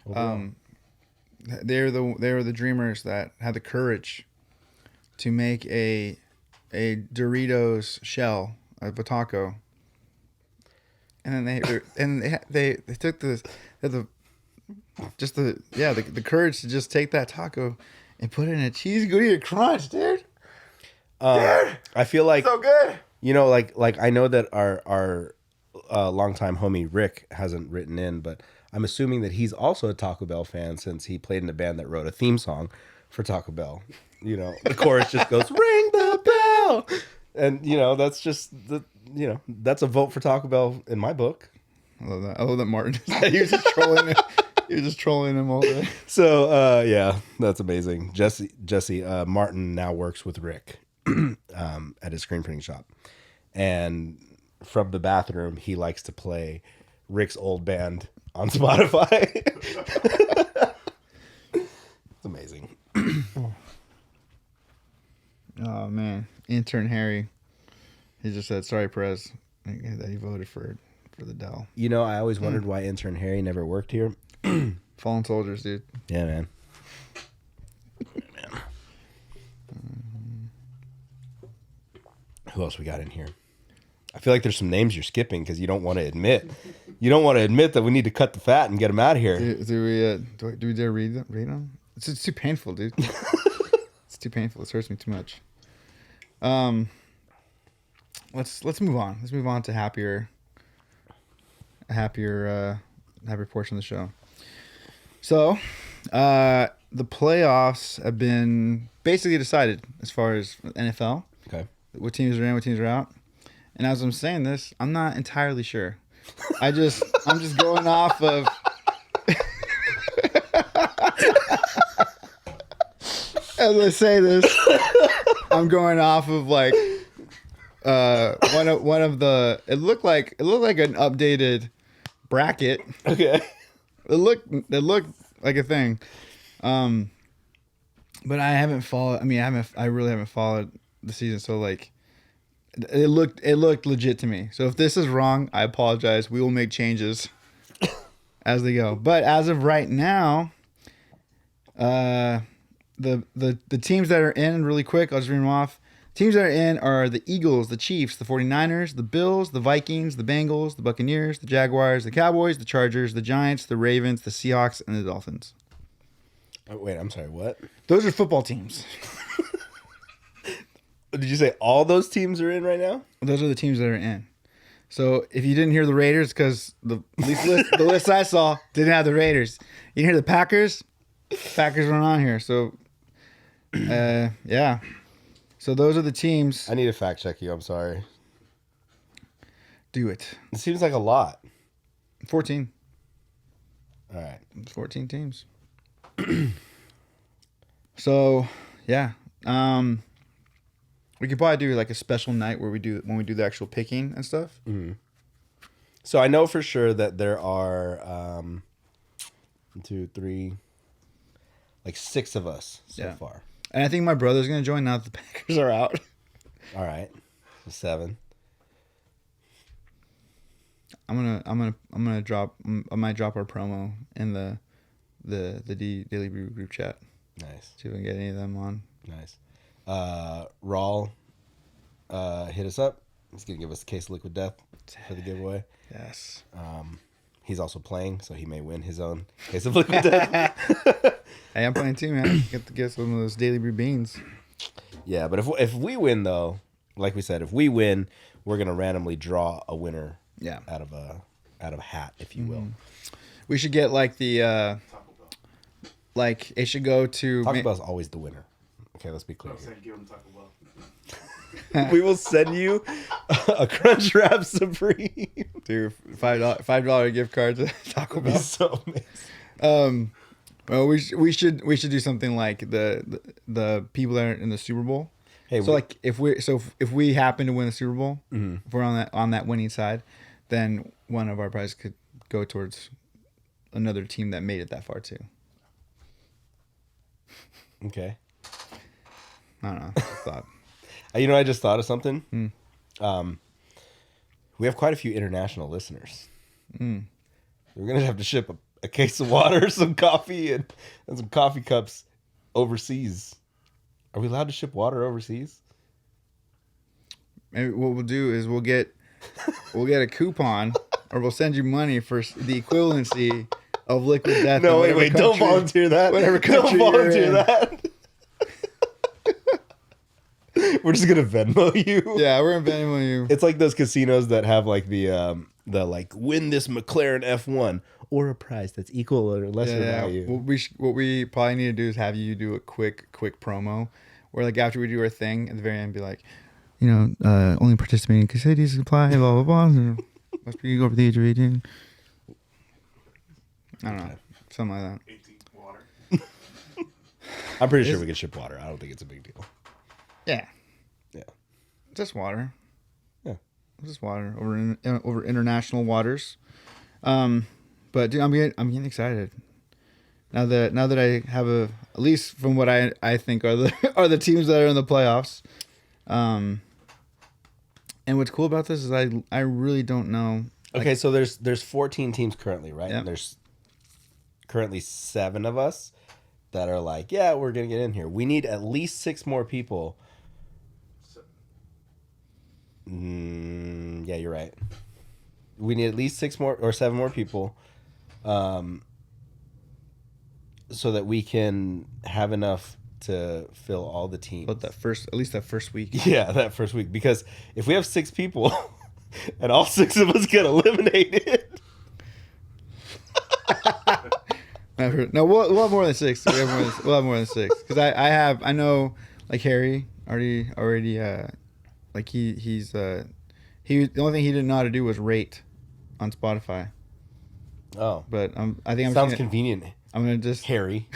They were the dreamers that had the courage to make a Doritos shell of a taco, and then they took the courage to just take that taco and put it in a cheese gordita crunch, dude. I feel like So good. like I know that our longtime homie Rick hasn't written in, but I'm assuming that he's also a Taco Bell fan since he played in a band that wrote a theme song for Taco Bell. The chorus just goes ring the bell, and that's just that's a vote for Taco Bell in my book. I love that. I love that Martin. He was just trolling him. He was just trolling him all day. So yeah, that's amazing. Jesse Martin now works with Rick at his screen printing shop, and from the bathroom he likes to play Rick's old band on Spotify. Oh man, intern Harry. He just said sorry, Perez, that he voted for the Dell. You know, I always wondered why intern Harry never worked here. Fallen soldiers, dude. Yeah, man. Who else we got in here? I feel like there's some names you're skipping because you don't want to admit. You don't want to admit that we need to cut the fat and get them out of here. Do we dare read them? It's too painful, dude. It's too painful. It hurts me too much. Let's move on. Let's move on to happier portion of the show. So, the playoffs have been basically decided as far as NFL. Okay. What teams are in, what teams are out. And as I'm saying this, I'm not entirely sure. I'm just going off of as I say this, I'm going off of like one of the it looked like an updated bracket. Okay. It looked like a thing. But I haven't followed. I really haven't followed the season. So like, it looked legit to me. So if this is wrong, I apologize. We will make changes as they go. But as of right now, the teams that are in really quick, I'll just read them off. Teams that are in are the Eagles, the Chiefs, the 49ers, the Bills, the Vikings, the Bengals, the Buccaneers, the Jaguars, the Cowboys, the Chargers, the Giants, the Ravens, the Seahawks, and the Dolphins. Oh, wait, I'm sorry, what? Those are football teams. Did you say all those teams are in right now? Those are the teams that are in. So if you didn't hear the Raiders, because the list I saw didn't have the Raiders. You didn't hear the Packers? Packers weren't on here. So, yeah. So those are the teams. I need to fact check you. I'm sorry. Do it. It seems like a lot. 14. All right. 14 teams. So, yeah. We could probably do like a special night where we do the actual picking and stuff. Mm-hmm. So I know for sure that there are 1, 2, 3, like 6 of us so far. And I think my brother's gonna join now that the Packers are out. All right, so 7. I might drop our promo in the Daily Brew group chat. Nice. See if we can get any of them on. Nice. Rawl hit us up. He's gonna give us a case of Liquid Death for the giveaway. Yes. He's also playing, so he may win his own case of Liquid Death. Hey, I'm playing too, man. Get to get some of those Daily Brew beans. Yeah, but if we win though, like we said, if we win, we're gonna randomly draw a winner. Yeah. Out of a hat, if you will. We should get like the like it should go to Taco Bell's always the winner. Okay, let's be clear. Give him Taco Bell. We will send you a Crunch Wrap Supreme. Dude, $5 gift card to Taco Bell. So amazing. Well, we should do something like the people that are in the Super Bowl. Hey, so like if we happen to win the Super Bowl, if we're on that winning side, then one of our prizes could go towards another team that made it that far too. Okay. I don't know. I thought. You know, I just thought of something. We have quite a few international listeners. We're gonna have to ship a case of water, some coffee, and some coffee cups overseas. Are we allowed to ship water overseas? Maybe what we'll do is we'll get a coupon, or we'll send you money for the equivalency of Liquid Death. No, wait, don't volunteer that. Whatever country don't volunteer you're in. that. We're just gonna Venmo you. Yeah, we're gonna Venmo you. It's like those casinos that have like the like win this McLaren F1 or a prize that's equal or lesser value. What we probably need to do is have you do a quick promo, where like after we do our thing at the very end, be like, only participating casinos apply, blah blah blah. Must be over the age of 18. I don't know, something like that. 18 water. I'm pretty sure we can ship water. I don't think it's a big deal. Yeah. Yeah. Just water. Yeah. Just water over international waters. But dude, I'm getting excited Now that I have at least from what I think are the teams that are in the playoffs. And what's cool about this is I really don't know. Okay, so there's 14 teams currently, right? Yep. And there's currently 7 of us that are like, yeah, we're gonna get in here. We need at least 6 more people. Yeah, you're right. We need at least 6 more or 7 more people, so that we can have enough to fill all the teams. But at least that first week. Yeah, that first week. Because if we have 6 people and all 6 of us get eliminated. No, we'll have more than 6. We'll have more than 6. Because I know like Harry already like he's the only thing he didn't know how to do was rate on Spotify. Oh. But I think sounds convenient. I'm gonna just Harry.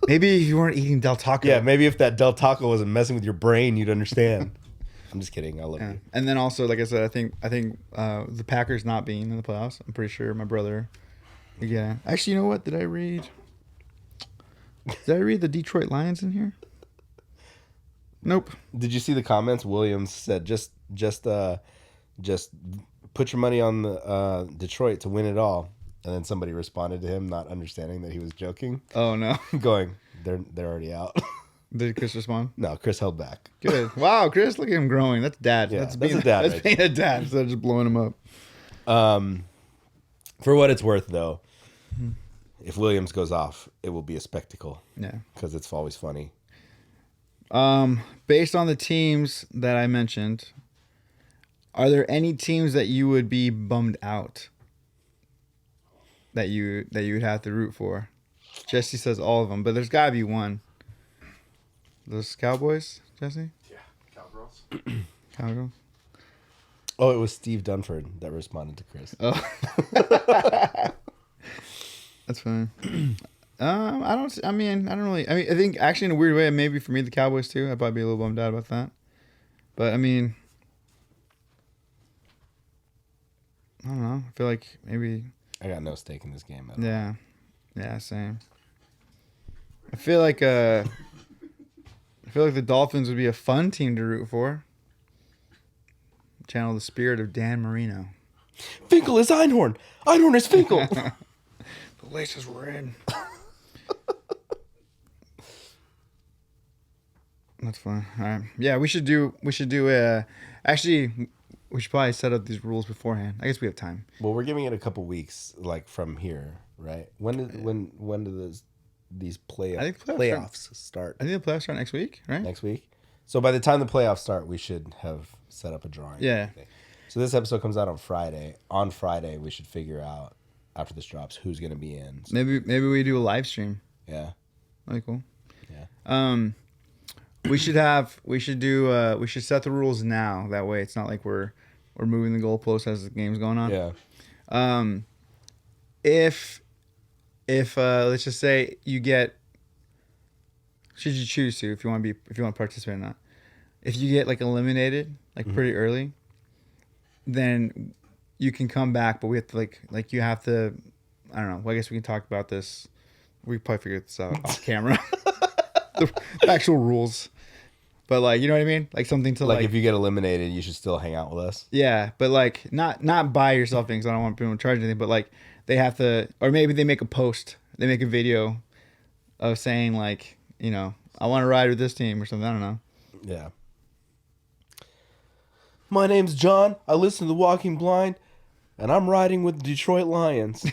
Maybe if you weren't eating Del Taco. Yeah, maybe if that Del Taco wasn't messing with your brain, you'd understand. I'm just kidding. I love you. And then also, like I said, I think the Packers not being in the playoffs. I'm pretty sure my brother. Yeah. Actually, you know what? Did I read the Detroit Lions in here? Nope. Did you see the comments? Williams said just put your money on the Detroit to win it all. And then somebody responded to him, not understanding that he was joking. Oh no. Going, they're already out. Did Chris respond? No, Chris held back. Good. Wow, Chris, look at him growing. That's dad. Yeah, that's a dad. That's being a dad instead of just blowing him up. For what it's worth, though, if Williams goes off, it will be a spectacle. Yeah. Because it's always funny. Based on the teams that I mentioned, are there any teams that you would be bummed out? That you would have to root for? Jesse says all of them, but there's gotta be one. Those Cowboys, Jesse? Yeah, Cowgirls. Cowgirls? Oh, it was Steve Dunford that responded to Chris. Oh. That's fine. I think actually in a weird way, maybe for me, the Cowboys too. I'd probably be a little bummed out about that. But I mean, I don't know. I feel like maybe. I got no stake in this game at all. Yeah, same. I feel like the Dolphins would be a fun team to root for. Channel the spirit of Dan Marino. Finkel is Einhorn. Einhorn is Finkel. The laces were in. That's fine. All right. Yeah, we should do actually we should probably set up these rules beforehand. I guess we have time. Well, we're giving it a couple weeks, like from here, right? When do these playoffs start? I think the playoffs start next week, right? Next week. So by the time the playoffs start, we should have set up a drawing. Yeah. So this episode comes out on Friday. On Friday, we should figure out after this drops who's going to be in. So, maybe we do a live stream. yeah. That'd be cool. Yeah. We should set the rules now. That way, it's not like we're moving the goalposts as the game's going on. Yeah. If let's just say you get, should you choose to, if you want to participate or not, if you get like eliminated like pretty early, then you can come back, but we have to like you have to, I don't know. Well, I guess we can talk about this. We can probably figure this out off camera. The actual rules. But like, you know what I mean? Like something to Like if you get eliminated, you should still hang out with us. Yeah, but like not by yourself things. I don't want people to charge anything, but like they have to, or maybe they make a post, they make a video of saying like, you know, I want to ride with this team or something. I don't know. Yeah. My name's John. I listen to The Walking Blind, and I'm riding with the Detroit Lions.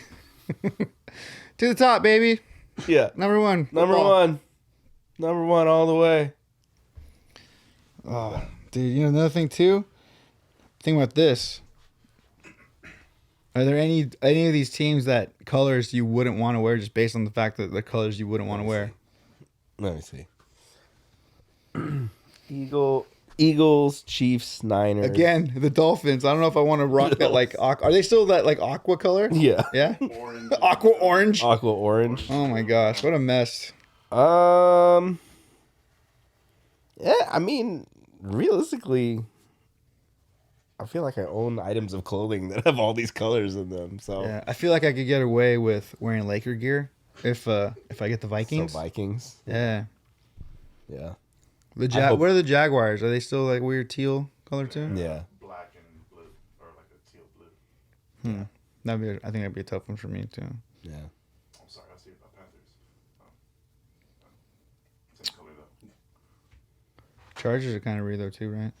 To the top, baby. Yeah. Number one. Number one all the way. Oh, dude, you know another thing too? Think about this. Are there any of these teams that colors you wouldn't want to wear just based on the fact that the colors you wouldn't want to wear? Let me see. Eagles, Chiefs, Niners. Again, the Dolphins. I don't know if I want to rock that like are they still that like aqua color? Yeah. Yeah? Orange. Aqua orange. Aqua orange. Oh my gosh, what a mess. Yeah, I mean, realistically, I feel like I own items of clothing that have all these colors in them. So Yeah, I feel like I could get away with wearing Laker gear if I get the Vikings. So Vikings. Yeah. Yeah. What are the Jaguars? Are they still like weird teal color too? Yeah. Black and blue, or like a teal blue. I think that'd be a tough one for me too. Yeah. I'm sorry, I see Panthers. Same color though. Chargers are kind of weird though too, right?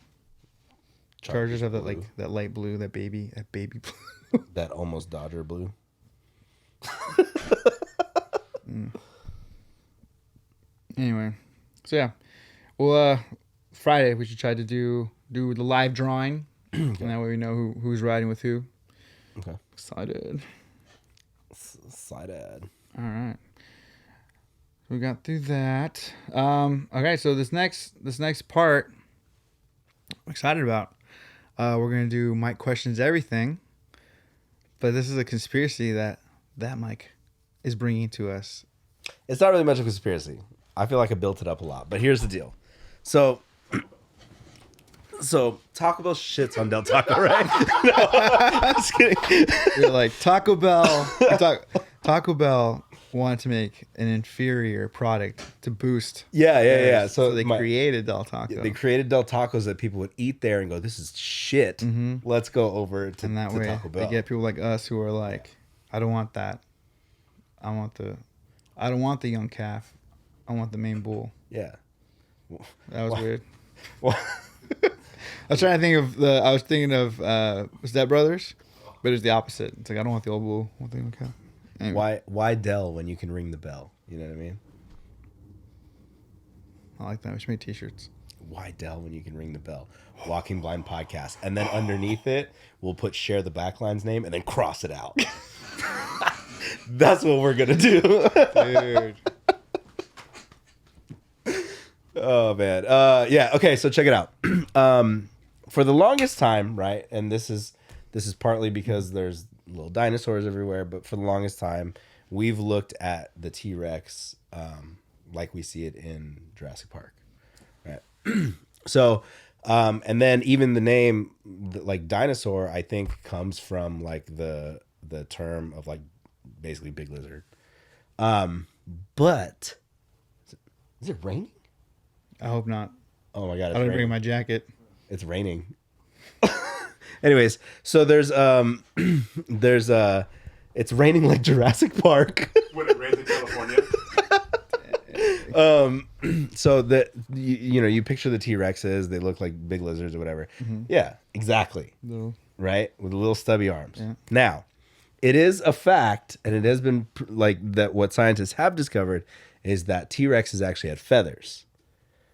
Chargers have that blue. like that light blue, that baby blue. That almost Dodger blue. Anyway, so yeah, well, Friday we should try to do the live drawing, and that way we know who's riding with who. Okay. Excited. Side ad. All right. We got through that. Okay, so this next part, I'm excited about. We're gonna do Mike questions everything, but this is a conspiracy that Mike is bringing to us. It's not really much of a conspiracy. I feel like I built it up a lot, but here's the deal. So Taco Bell shits on Del Taco, right? No, just kidding. You're like Taco Bell. Taco Bell wanted to make an inferior product to boost. Yeah. So they created Del Taco. They created Del Tacos that people would eat there and go, "This is shit. Let's go over to, and that way Taco Bell." they get people like us who are like, I don't want that. I don't want the young calf. I want the main bull. Yeah. That was weird. Well, I was thinking of Step Brothers, but it's the opposite. It's like I don't want the old bull. I want the young calf. Anyway, why Del when you can ring the bell? You know what I mean? I like that. We should make t-shirts. Why Del when you can ring the bell? Walking Blind Podcast. And then underneath it, we'll put Share the Backline's name and then cross it out. That's what we're going to do. Dude. Oh, man. Yeah, okay, so check it out. For the longest time, right, and this is partly because there's little dinosaurs everywhere, but for the longest time, we've looked at the T-Rex like we see it in Jurassic Park, right? So, and then even the name, like dinosaur, I think comes from like the term of like basically big lizard. But is it raining? I hope not. Oh my God. I didn't bring my jacket. It's raining. Anyways, so there's it's raining like Jurassic Park. When it rains in California. So that you picture the T-Rexes, they look like big lizards or whatever. Mm-hmm. Yeah, exactly. No. Right? With little stubby arms. Yeah. Now, it is a fact, and it has been like that what scientists have discovered is that T-Rexes actually had feathers.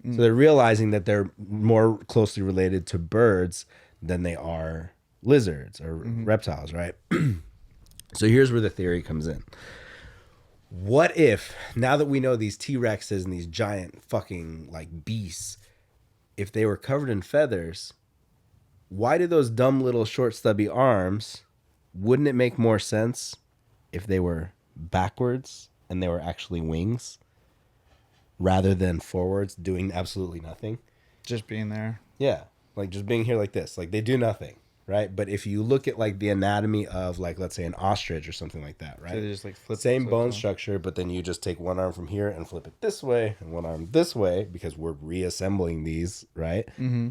So they're realizing that they're more closely related to birds than they are lizards or reptiles, right? So here's where the theory comes in. What if, now that we know these T-Rexes and these giant fucking like beasts, if they were covered in feathers, why do those dumb little short stubby arms, wouldn't it make more sense if they were backwards and they were actually wings? Rather than forwards doing absolutely nothing. Just being there. Yeah. Like just being here like this. Like they do nothing. Right. But if you look at like the anatomy of like, let's say an ostrich or something like that, right? So they just like flip same bone structure, but then you just take one arm from here and flip it this way and one arm this way because we're reassembling these, right? Mm-hmm.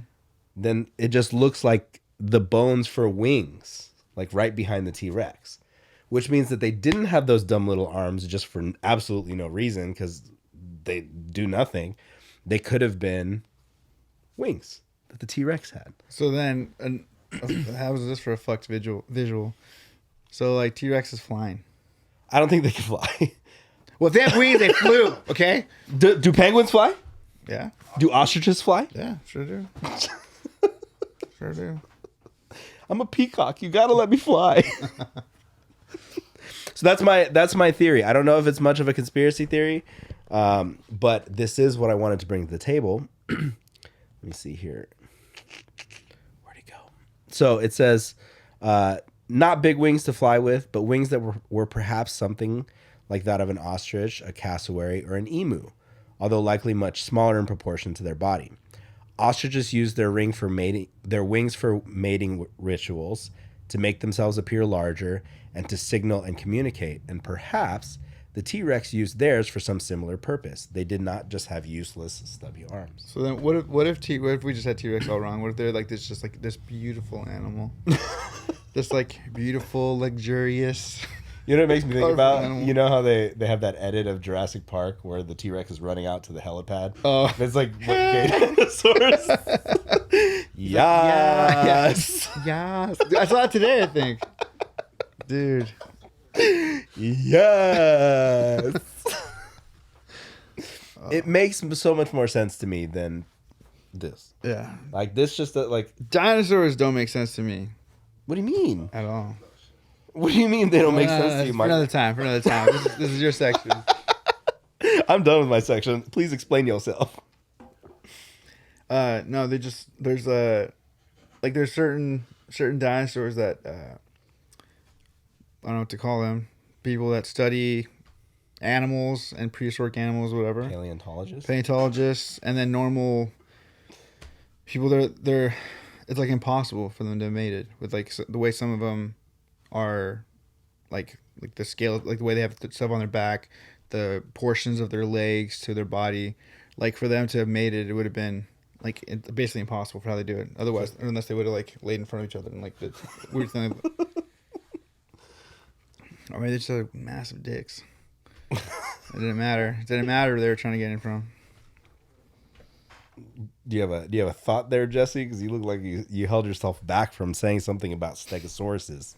Then it just looks like the bones for wings, like right behind the T-Rex, which means that they didn't have those dumb little arms just for absolutely no reason because they do nothing. They could have been wings that the T-Rex had. So then, how is this for a fucked visual? So like T-Rex is flying. I don't think they can fly. Well, if they have wings, they flew. Okay. Do penguins fly? Yeah. Do ostriches fly? Yeah, sure do. Sure do. I'm a peacock. You gotta let me fly. So that's my theory. I don't know if it's much of a conspiracy theory. But this is what I wanted to bring to the table. Let me see here. Where'd it go? So it says, not big wings to fly with, but wings that were perhaps something like that of an ostrich, a cassowary, or an emu, although likely much smaller in proportion to their body. Ostriches use their wings for mating rituals, to make themselves appear larger, and to signal and communicate. And perhaps the T-Rex used theirs for some similar purpose. They did not just have useless, stubby arms. So then, what if we just had T-Rex all wrong? What if they're like this beautiful animal, this like beautiful, luxurious. You know what it makes me think about? Animal. You know how they have that edit of Jurassic Park where the T-Rex is running out to the helipad? Oh. And it's like, what dinosaurs? Yes. Yes. I saw it today, I think. Dude. Yes. It makes so much more sense to me than this. Yeah. Like this just like... Dinosaurs don't make sense to me. What do you mean? At all. What do you mean they don't make sense to you, Mike? For another time. This is your section. I'm done with my section. Please explain yourself. No, there's certain dinosaurs that I don't know what to call them. People that study animals and prehistoric animals, whatever. Paleontologists, and then normal people. They're it's like impossible for them to have mated with like the way some of them are, like the scale, like the way they have stuff on their back, the portions of their legs to their body, like for them to have mated, it would have been like basically impossible for how they do it. Otherwise, unless they would have like laid in front of each other and like the weird thing. Or maybe they just had massive dicks. It didn't matter. It didn't matter where they were trying to get in from. Do you have a thought there, Jesse? Because you look like you held yourself back from saying something about stegosauruses.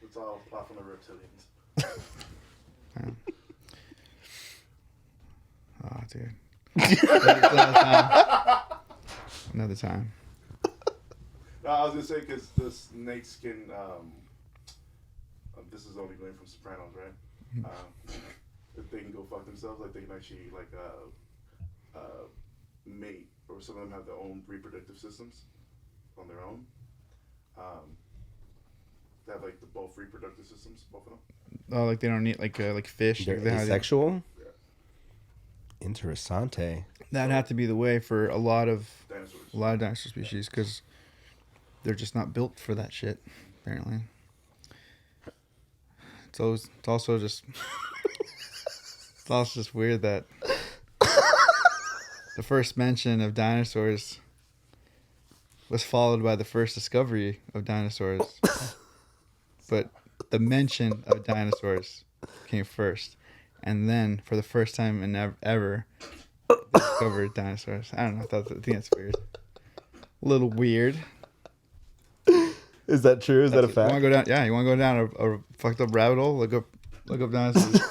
It's all plot from the reptilians. Oh, dude. Another time. No, I was gonna say because the snakes can. This is only going from Sopranos, right? If they can go fuck themselves, like they can actually like mate, or some of them have their own reproductive systems on their own. They have like both reproductive systems, both of them. Oh, like they don't need like fish. They're asexual. Yeah. Interessante. That'd have to be the way for a lot of dinosaur species. species because they're just not built for that shit. Apparently. So it's also just weird that the first mention of dinosaurs was followed by the first discovery of dinosaurs. But the mention of dinosaurs came first. And then, for the first time in ever, discovered dinosaurs. I don't know. I think that's weird. A little weird. Is that true? Is that a fact? You want to go down? Yeah, you want to go down a fucked up rabbit hole? Look up dinosaurs.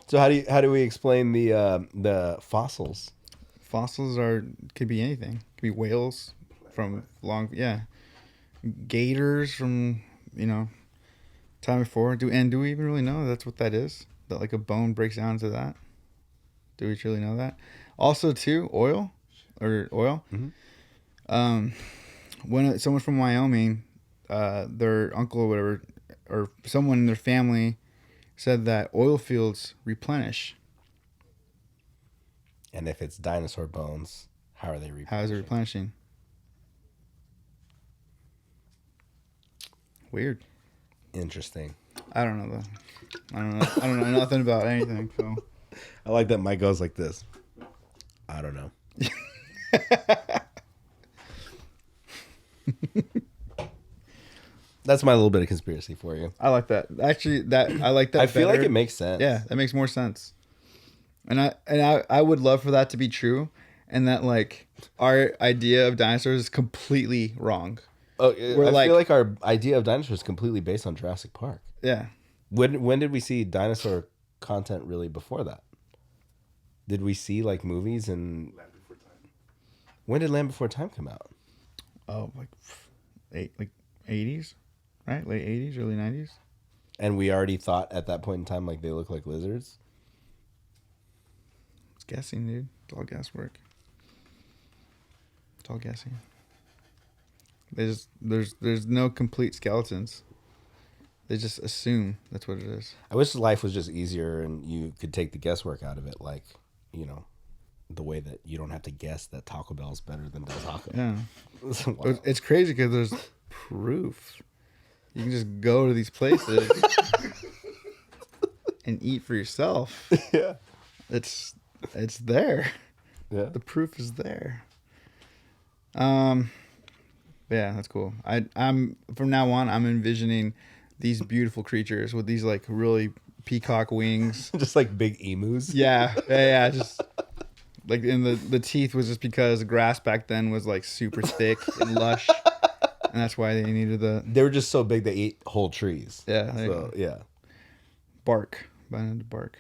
So how do we explain the fossils? Fossils could be anything. Could be whales from gators from time before. Do we even really know that's what that is? That like a bone breaks down into that? Do we truly know that? Also, too, oil. Mm-hmm. When someone from Wyoming, their uncle or whatever, or someone in their family said that oil fields replenish. And if it's dinosaur bones, how are they replenishing? How is it replenishing? Weird. Interesting. I don't know though. I don't know nothing about anything. So I like that Mike goes like this. I don't know. That's my little bit of conspiracy for you. I like that. Actually, I like that. I feel like it makes sense. Yeah, that makes more sense. And I would love for that to be true, and that like our idea of dinosaurs is completely wrong. Oh, I feel like our idea of dinosaurs is completely based on Jurassic Park. Yeah. When did we see dinosaur content really before that? Did we see like movies and Land Before Time? When did Land Before Time come out? Oh, like 80s, right? Late 80s, early 90s. And we already thought at that point in time like they look like lizards. It's guessing, dude. It's all guesswork. It's all guessing. There's no complete skeletons. They just assume that's what it is. I wish life was just easier and you could take the guesswork out of it. Like, the way that you don't have to guess that Taco Bell is better than Del Taco. Yeah. Wow. It's crazy because there's proof. You can just go to these places and eat for yourself. Yeah. It's there. Yeah. The proof is there. Yeah, that's cool. I'm from now on I'm envisioning these beautiful creatures with these like really peacock wings. Just like big emus. Yeah. Just like in the teeth was just because the grass back then was like super thick and lush. And that's why they needed They were just so big they ate whole trees. Yeah. So yeah. Bark. Bind bark.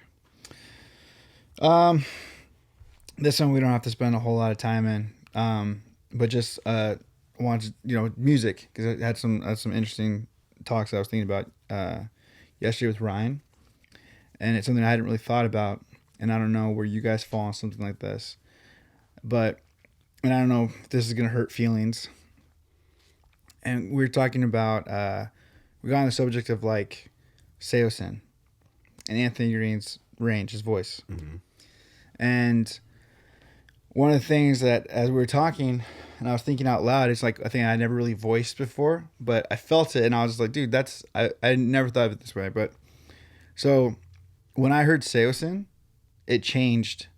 This one we don't have to spend a whole lot of time in. But just wanted music, because I had some interesting talks that I was thinking about yesterday with Ryan, and it's something I hadn't really thought about, and I don't know where you guys fall on something like this, and I don't know if this is gonna hurt feelings. And we were talking about we got on the subject of like Seosin and Anthony Green's range, his voice, and one of the things that as we were talking and I was thinking out loud, it's like a thing I never really voiced before, but I felt it and I was like, dude, I never thought of it this way. But so when I heard Seosin, it changed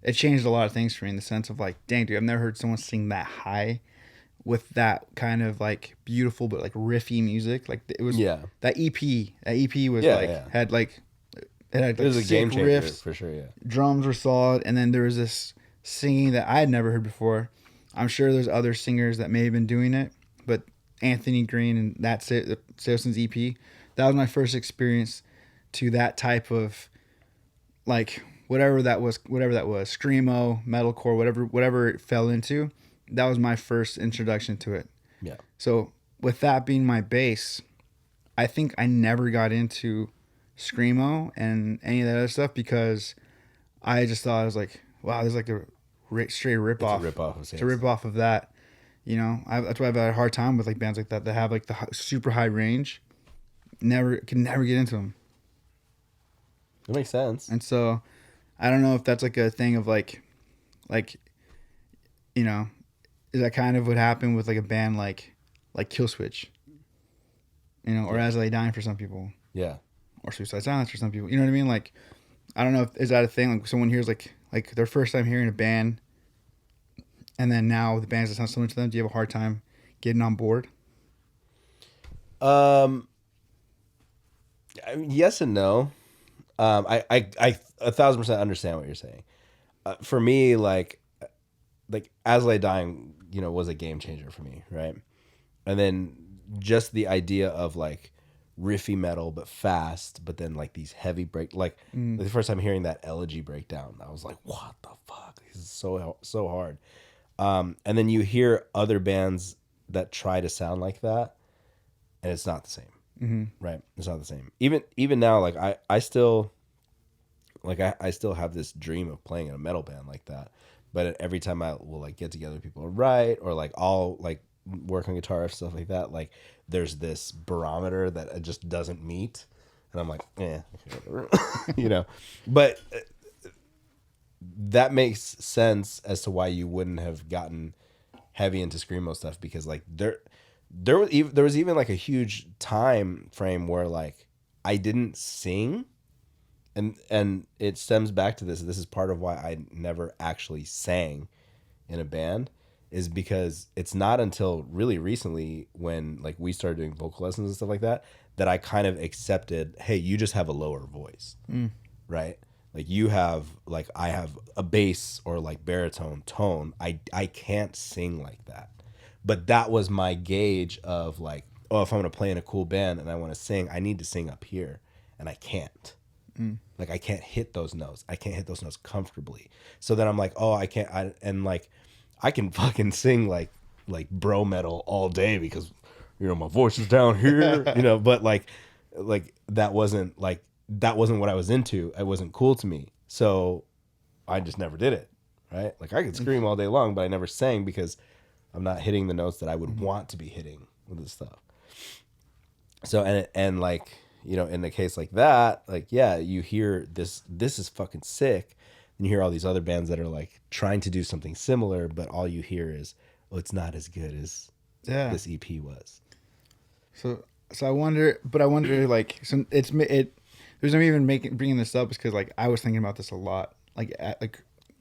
a lot of things for me in the sense of like, dang, dude, I've never heard someone sing that high with that kind of like beautiful but like riffy music. Like it was that EP was had like it was a game changer riffs for sure. Yeah, drums were solid, and then there was this singing that I had never heard before. I'm sure there's other singers that may have been doing it, but Anthony Green and that's it. Seosin's EP, that was my first experience to that type of like whatever that was, screamo, metalcore, whatever it fell into. That was my first introduction to it. Yeah. So with that being my base, I think I never got into screamo and any of that other stuff because I just thought I was like, wow, there's like a straight rip off. It's a rip off of that. That's why I've had a hard time with like bands like that have like the super high range. Can never get into them. That makes sense. And so, I don't know if that's like a thing of like, is that kind of what happened with like a band like Killswitch, or As I Lay Dying for some people. Yeah. Or Suicide Silence for some people. You know what I mean? Like, I don't know is that a thing? Like someone hears like their first time hearing a band, and then now the bands that sound similar to them. Do you have a hard time getting on board? Yes and no. I 1,000% understand what you're saying. For me, like As I Lay Dying, was a game changer for me, right? And then just the idea of like riffy metal but fast, but then like these heavy the first time hearing that Elegy breakdown, I was like, what the fuck? This is so hard. And then you hear other bands that try to sound like that, and it's not the same, right? It's not the same. Even now, like I still have this dream of playing in a metal band like that. But every time I will like get together, people write or like I'll like work on guitar or stuff like that. Like there's this barometer that it just doesn't meet, and I'm like, whatever, But that makes sense as to why you wouldn't have gotten heavy into screamo stuff, because like there was even like a huge time frame where like I didn't sing. And it stems back to this. This is part of why I never actually sang in a band, is because it's not until really recently when like we started doing vocal lessons and stuff like that I kind of accepted, hey, you just have a lower voice, right? Like you have like I have a bass or like baritone tone. I can't sing like that, but that was my gauge of like, oh, if I'm gonna play in a cool band and I want to sing, I need to sing up here, and I can't. Like I can't hit those notes. I can't hit those notes comfortably. So then I'm like, oh, I can't. I can fucking sing like bro metal all day because my voice is down here. But like that wasn't what I was into. It wasn't cool to me. So I just never did it. Right? Like I could scream all day long, but I never sang because I'm not hitting the notes that I would want to be hitting with this stuff. So and like. In a case like that, like, yeah, you hear this is fucking sick. And you hear all these other bands that are like trying to do something similar, but all you hear is, oh, it's not as good as this EP was. So I wonder, like, so it. There's no even bringing this up is because like I was thinking about this a lot, like It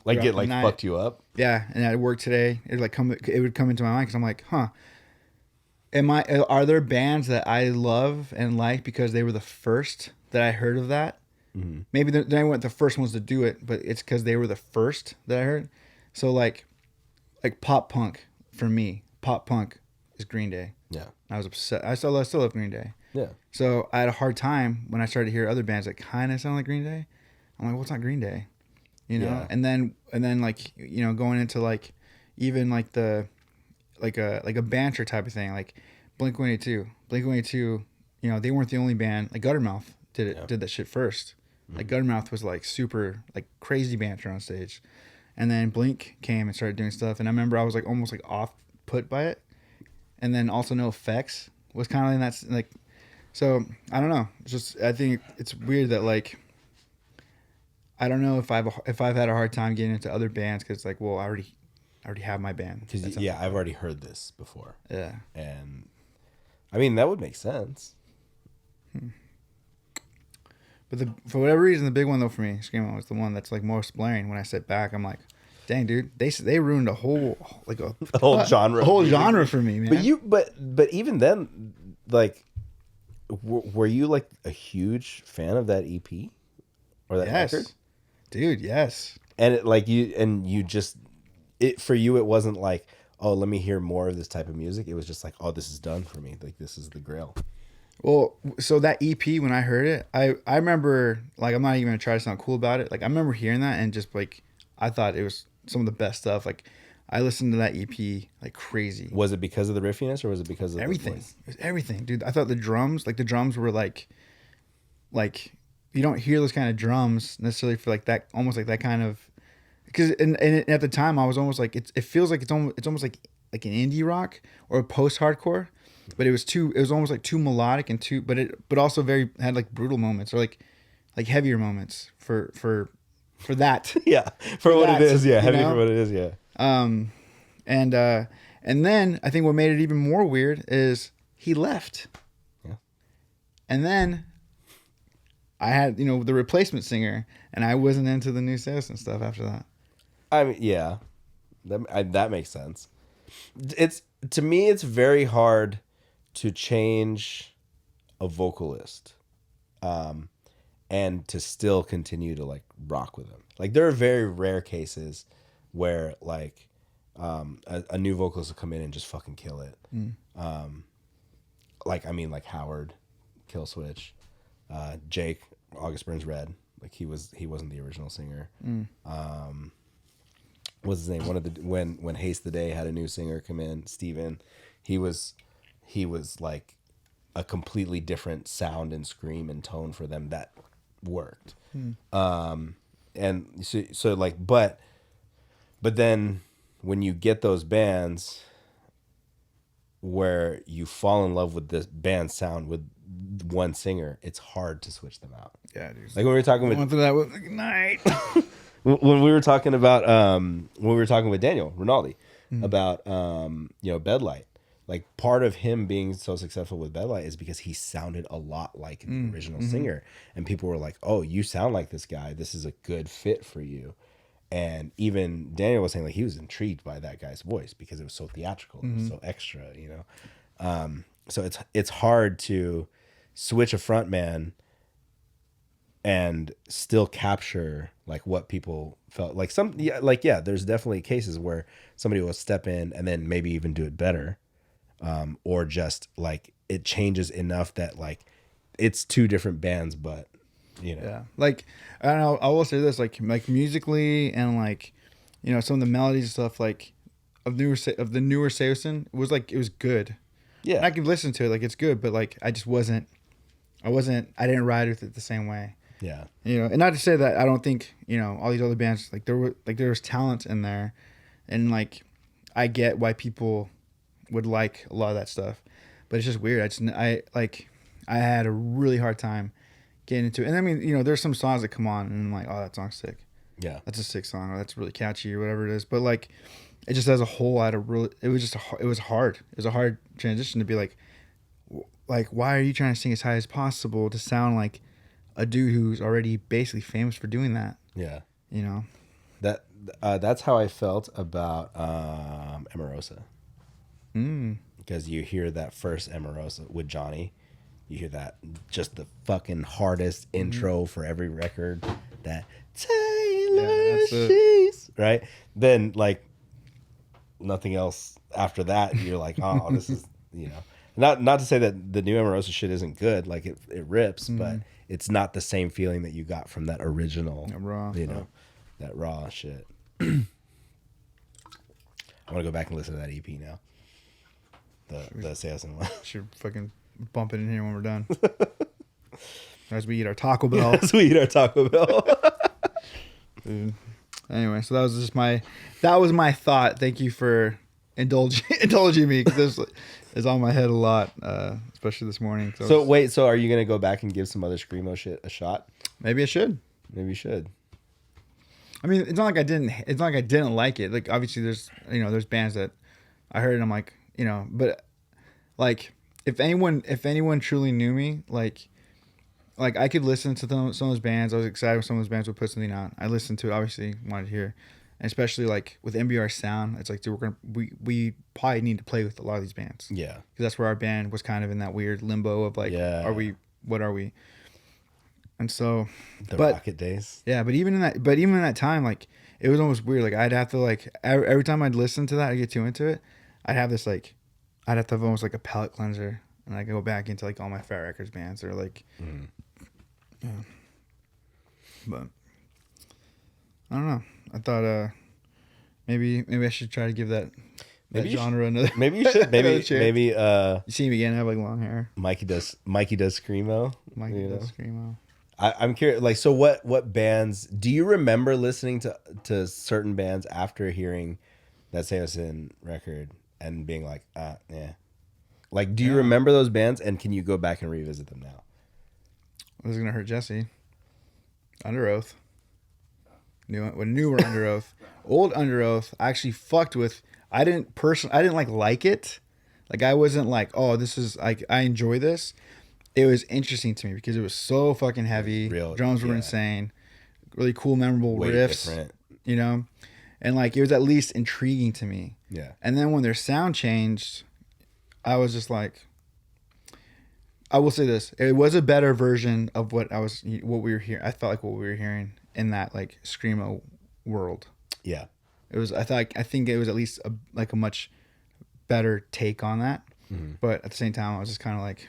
like fucked you up. Yeah, and at work today, it would come into my mind because I'm like, huh. Are there bands that I love and like because they were the first that I heard of that? Mm-hmm. Maybe they weren't the first ones to do it, but it's because they were the first that I heard. So like pop punk for me, pop punk is Green Day. Yeah, I was upset. I still love Green Day. Yeah. So I had a hard time when I started to hear other bands that kind of sound like Green Day. I'm like, well, it's not Green Day, you know. Yeah. And then like, you know, going into like even like like a banter type of thing, like Blink-182, you know, they weren't the only band. Like Guttermouth did that shit first. Mm-hmm. Like Guttermouth was like super like crazy banter on stage, and then Blink came and started doing stuff. And I remember I was like almost like off put by it, and then also No Effects was kind of in that like. So I don't know. It's just I think it's weird that like I don't know if I've had a hard time getting into other bands because like, well, I already have my band. Because I've already heard this before. Yeah, and I mean that would make sense. But for whatever reason, the big one though for me, Screamo, was the one that's like most blaring. When I sit back, I'm like, dang, dude, they ruined a whole genre for me, man. But even then, like. Were you like a huge fan of that EP or that record? Dude, yes. And it for you, it wasn't like, oh, let me hear more of this type of music. It was just like, oh, this is done for me. Like this is the grail. Well, so that EP, when I heard it, I remember, like, I'm not even gonna try to sound cool about it. Like I remember hearing that and just like I thought it was some of the best stuff. Like I listened to that EP like crazy. Was it because of the riffiness or was it because of everything? The voice? It was everything, dude. I thought the drums were like you don't hear those kind of drums necessarily for like that, almost like that kind of, because and at the time I was almost like it feels like it's almost like an indie rock or post hardcore, but it was almost like too melodic and but also had like brutal moments or like heavier moments for that. Yeah, for what it is. Yeah, heavy for what it is. Yeah. And then I think what made it even more weird is he left. Yeah. And then I had, you know, the replacement singer, and I wasn't into the New Citizen stuff after that. I mean, yeah, that makes sense. To me, it's very hard to change a vocalist, and to still continue to like rock with them. Like there are very rare cases where like a new vocalist will come in and just fucking kill it. Like Howard, Killswitch, Jake, August Burns Red. Like he wasn't the original singer. What's his name? When Haste the Day had a new singer come in, Steven, he was like a completely different sound and scream and tone for them that worked. And so like, but then when you get those bands where you fall in love with this band sound with one singer, it's hard to switch them out. Yeah, dude. Like when we were talking with that was like night. when we were talking about with Daniel Rinaldi about Bedlight. Like part of him being so successful with Bedlight is because he sounded a lot like the original singer, and people were like, "Oh, you sound like this guy. This is a good fit for you." And even Daniel was saying like he was intrigued by that guy's voice because it was so theatrical, it was so extra, you know. So it's hard to switch a front man and still capture like what people felt like. There's definitely cases where somebody will step in and then maybe even do it better. Or just like it changes enough that like it's two different bands, but you know, yeah. Like I don't know. I will say this, like musically and like, you know, some of the melodies and stuff like of the newer Seosin it was good. Yeah, and I can listen to it, like it's good, but like I didn't ride with it the same way. Yeah, you know, and not to say that I don't think, you know, all these other bands there was talent in there, and like I get why people would like a lot of that stuff, but it's just weird. I had a really hard time getting into it. And I mean, you know, there's some songs that come on and I'm like, oh, that song's sick. Yeah. That's a sick song. Or that's really catchy or whatever it is. But like, it just as a whole, it was hard. It was a hard transition to be like, why are you trying to sing as high as possible to sound like a dude who's already basically famous for doing that? Yeah. You know? That's how I felt about Emarosa. Because you hear that first Emarosa with Johnny, you hear that just the fucking hardest intro for every record. That Taylor she's right. Then like nothing else after that. You're like, oh, this is not to say that the new Emarosa shit isn't good. Like it rips, but it's not the same feeling that you got from that original raw, that raw shit. I want to go back and listen to that EP now. The Sayasin one. Should fucking bump it in here when we're done. As we eat our Taco Bell. As we eat our Taco Bell. Dude. Anyway, so that was my thought. Thank you for indulging me, because this is on my head a lot, especially this morning. So are you gonna go back and give some other screamo shit a shot? Maybe I should. Maybe you should. I mean, it's not like I didn't like it. Like, obviously there's bands that I heard and I'm like, but like if anyone truly knew me, like I could listen to some of those bands. I was excited when some of those bands would put something out. I listened to it, obviously wanted to hear, and especially like with MBR Sound, it's like, dude, we probably need to play with a lot of these bands. Yeah, because that's where our band was kind of in that weird limbo of like, what are we? And so Rocket days. Yeah, but even in that time, like, it was almost weird. Like, I'd have to, like, every time I'd listen to that, I'd get too into it. I'd have this, like, I'd have to have almost like a palate cleanser, and I go back into like all my Fat Records bands, or like, yeah. But I don't know. I thought maybe I should try to give that genre another. Maybe you should. Maybe you see me again. I have like long hair. Mikey does screamo. Mikey does screamo. I'm curious, like, so what bands do you remember listening to certain bands after hearing that Sayosin record and being like, yeah. Like, do you remember those bands, and can you go back and revisit them now? This is gonna hurt Jesse. Under Oath. Newer Under Oath. Old Under Oath, I actually fucked with. I didn't like it. Like, I wasn't like, oh, this is like, I enjoy this. It was interesting to me because it was so fucking heavy. Drums were insane. Really cool, memorable riffs. Different. And like, it was at least intriguing to me. Yeah. And then when their sound changed, I was just like, I will say this: it was a better version of what we were hearing. I felt like what we were hearing in that like screamo world. Yeah. It was. I think it was at least a much better take on that. Mm-hmm. But at the same time, I was just kind of like,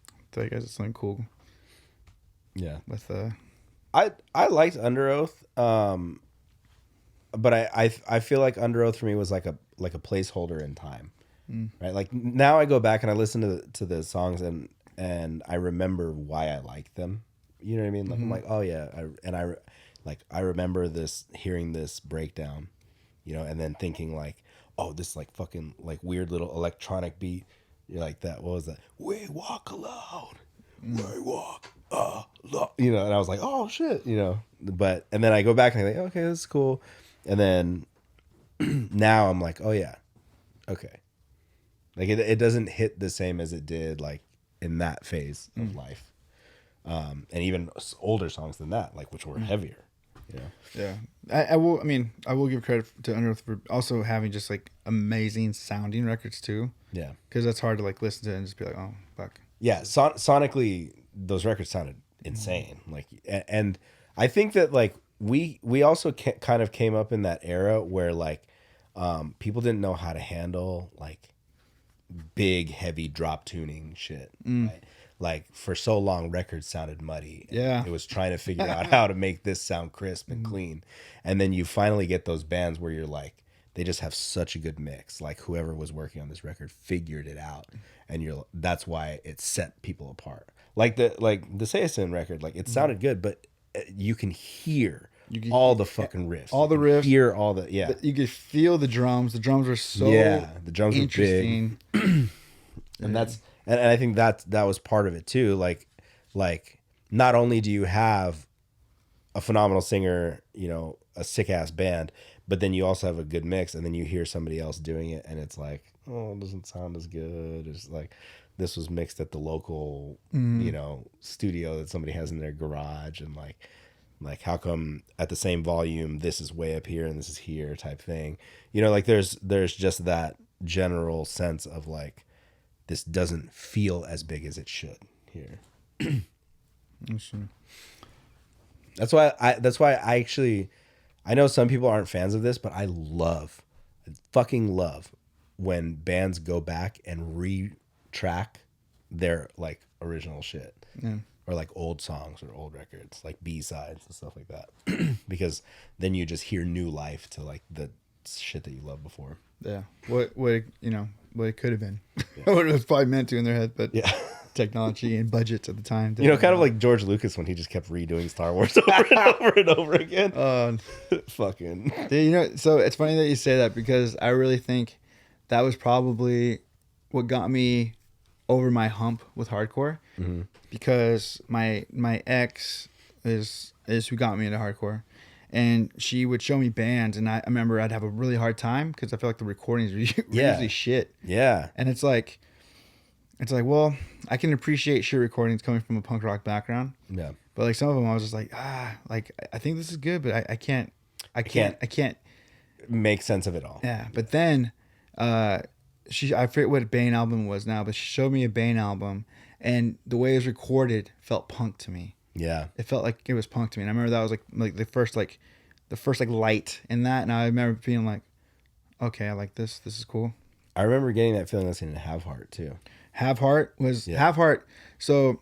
I thought you guys did something cool. Yeah. With I liked Under Oath, but I feel like Under Oath for me was like a placeholder in time, right? Like, now I go back and I listen to the songs and I remember why I like them. You know what I mean? Like, I'm like, oh yeah, I remember hearing this breakdown, and then thinking like, oh, this like fucking like weird little electronic beat. You're like, that. What was that? We walk alone. We walk alone. And I was like, oh shit, But and then I go back and I think, okay, this is cool. And then now I'm like, oh yeah, okay. Like, it doesn't hit the same as it did like in that phase of life, and even older songs than that, like, which were heavier. Yeah. I will give credit to Under Oath for also having just like amazing sounding records too. Yeah. Because that's hard to like listen to and just be like, oh fuck. Yeah, sonically those records sounded insane. Like, and I think that like we also kind of came up in that era where like people didn't know how to handle like big heavy drop tuning shit. Right? Like, for so long, records sounded muddy. Yeah. It was trying to figure out how to make this sound crisp and clean. And then you finally get those bands where you're like, they just have such a good mix. Like, whoever was working on this record figured it out. And that's why it set people apart. Like the Sayasin record, like, it sounded good, but you can hear all the fucking riffs. All the riffs. Hear all the, yeah. You could feel the drums. The drums were so the drums interesting. Were big. And I think that was part of it too. Like not only do you have a phenomenal singer, a sick ass band, but then you also have a good mix, and then you hear somebody else doing it, and it's like, oh, it doesn't sound as good. It's like this was mixed at the local, studio that somebody has in their garage, and like how come at the same volume this is way up here and this is here type thing. Like there's just that general sense of like this doesn't feel as big as it should here. That's why I actually, I know some people aren't fans of this, but I fucking love when bands go back and re-track their like original shit. Yeah. Or like old songs or old records, like B-sides and stuff like that. Because then you just hear new life to like the shit that you loved before. Yeah. What it could have been. Yeah. What it was probably meant to in their head, but yeah. Technology and budgets at the time. Kind of like George Lucas when he just kept redoing Star Wars over and over and over again. Fucking. So it's funny that you say that, because I really think that was probably what got me over my hump with hardcore. Mm-hmm. Because my ex is who got me into hardcore, and she would show me bands, and I remember I'd have a really hard time because I feel like the recordings were usually shit. Yeah. And it's like, well, I can appreciate shit recordings coming from a punk rock background. Yeah. But like some of them, I was just like, like I think this is good, but I can't make sense of it all. Yeah. But then, I forget what Bane album was now, but she showed me a Bane album. And the way it was recorded felt punk to me. Yeah, it felt like it was punk to me. And I remember that was like the first light in that. And I remember being like, okay, I like this. This is cool. I remember getting that feeling listening to Have Heart too. Have Heart. So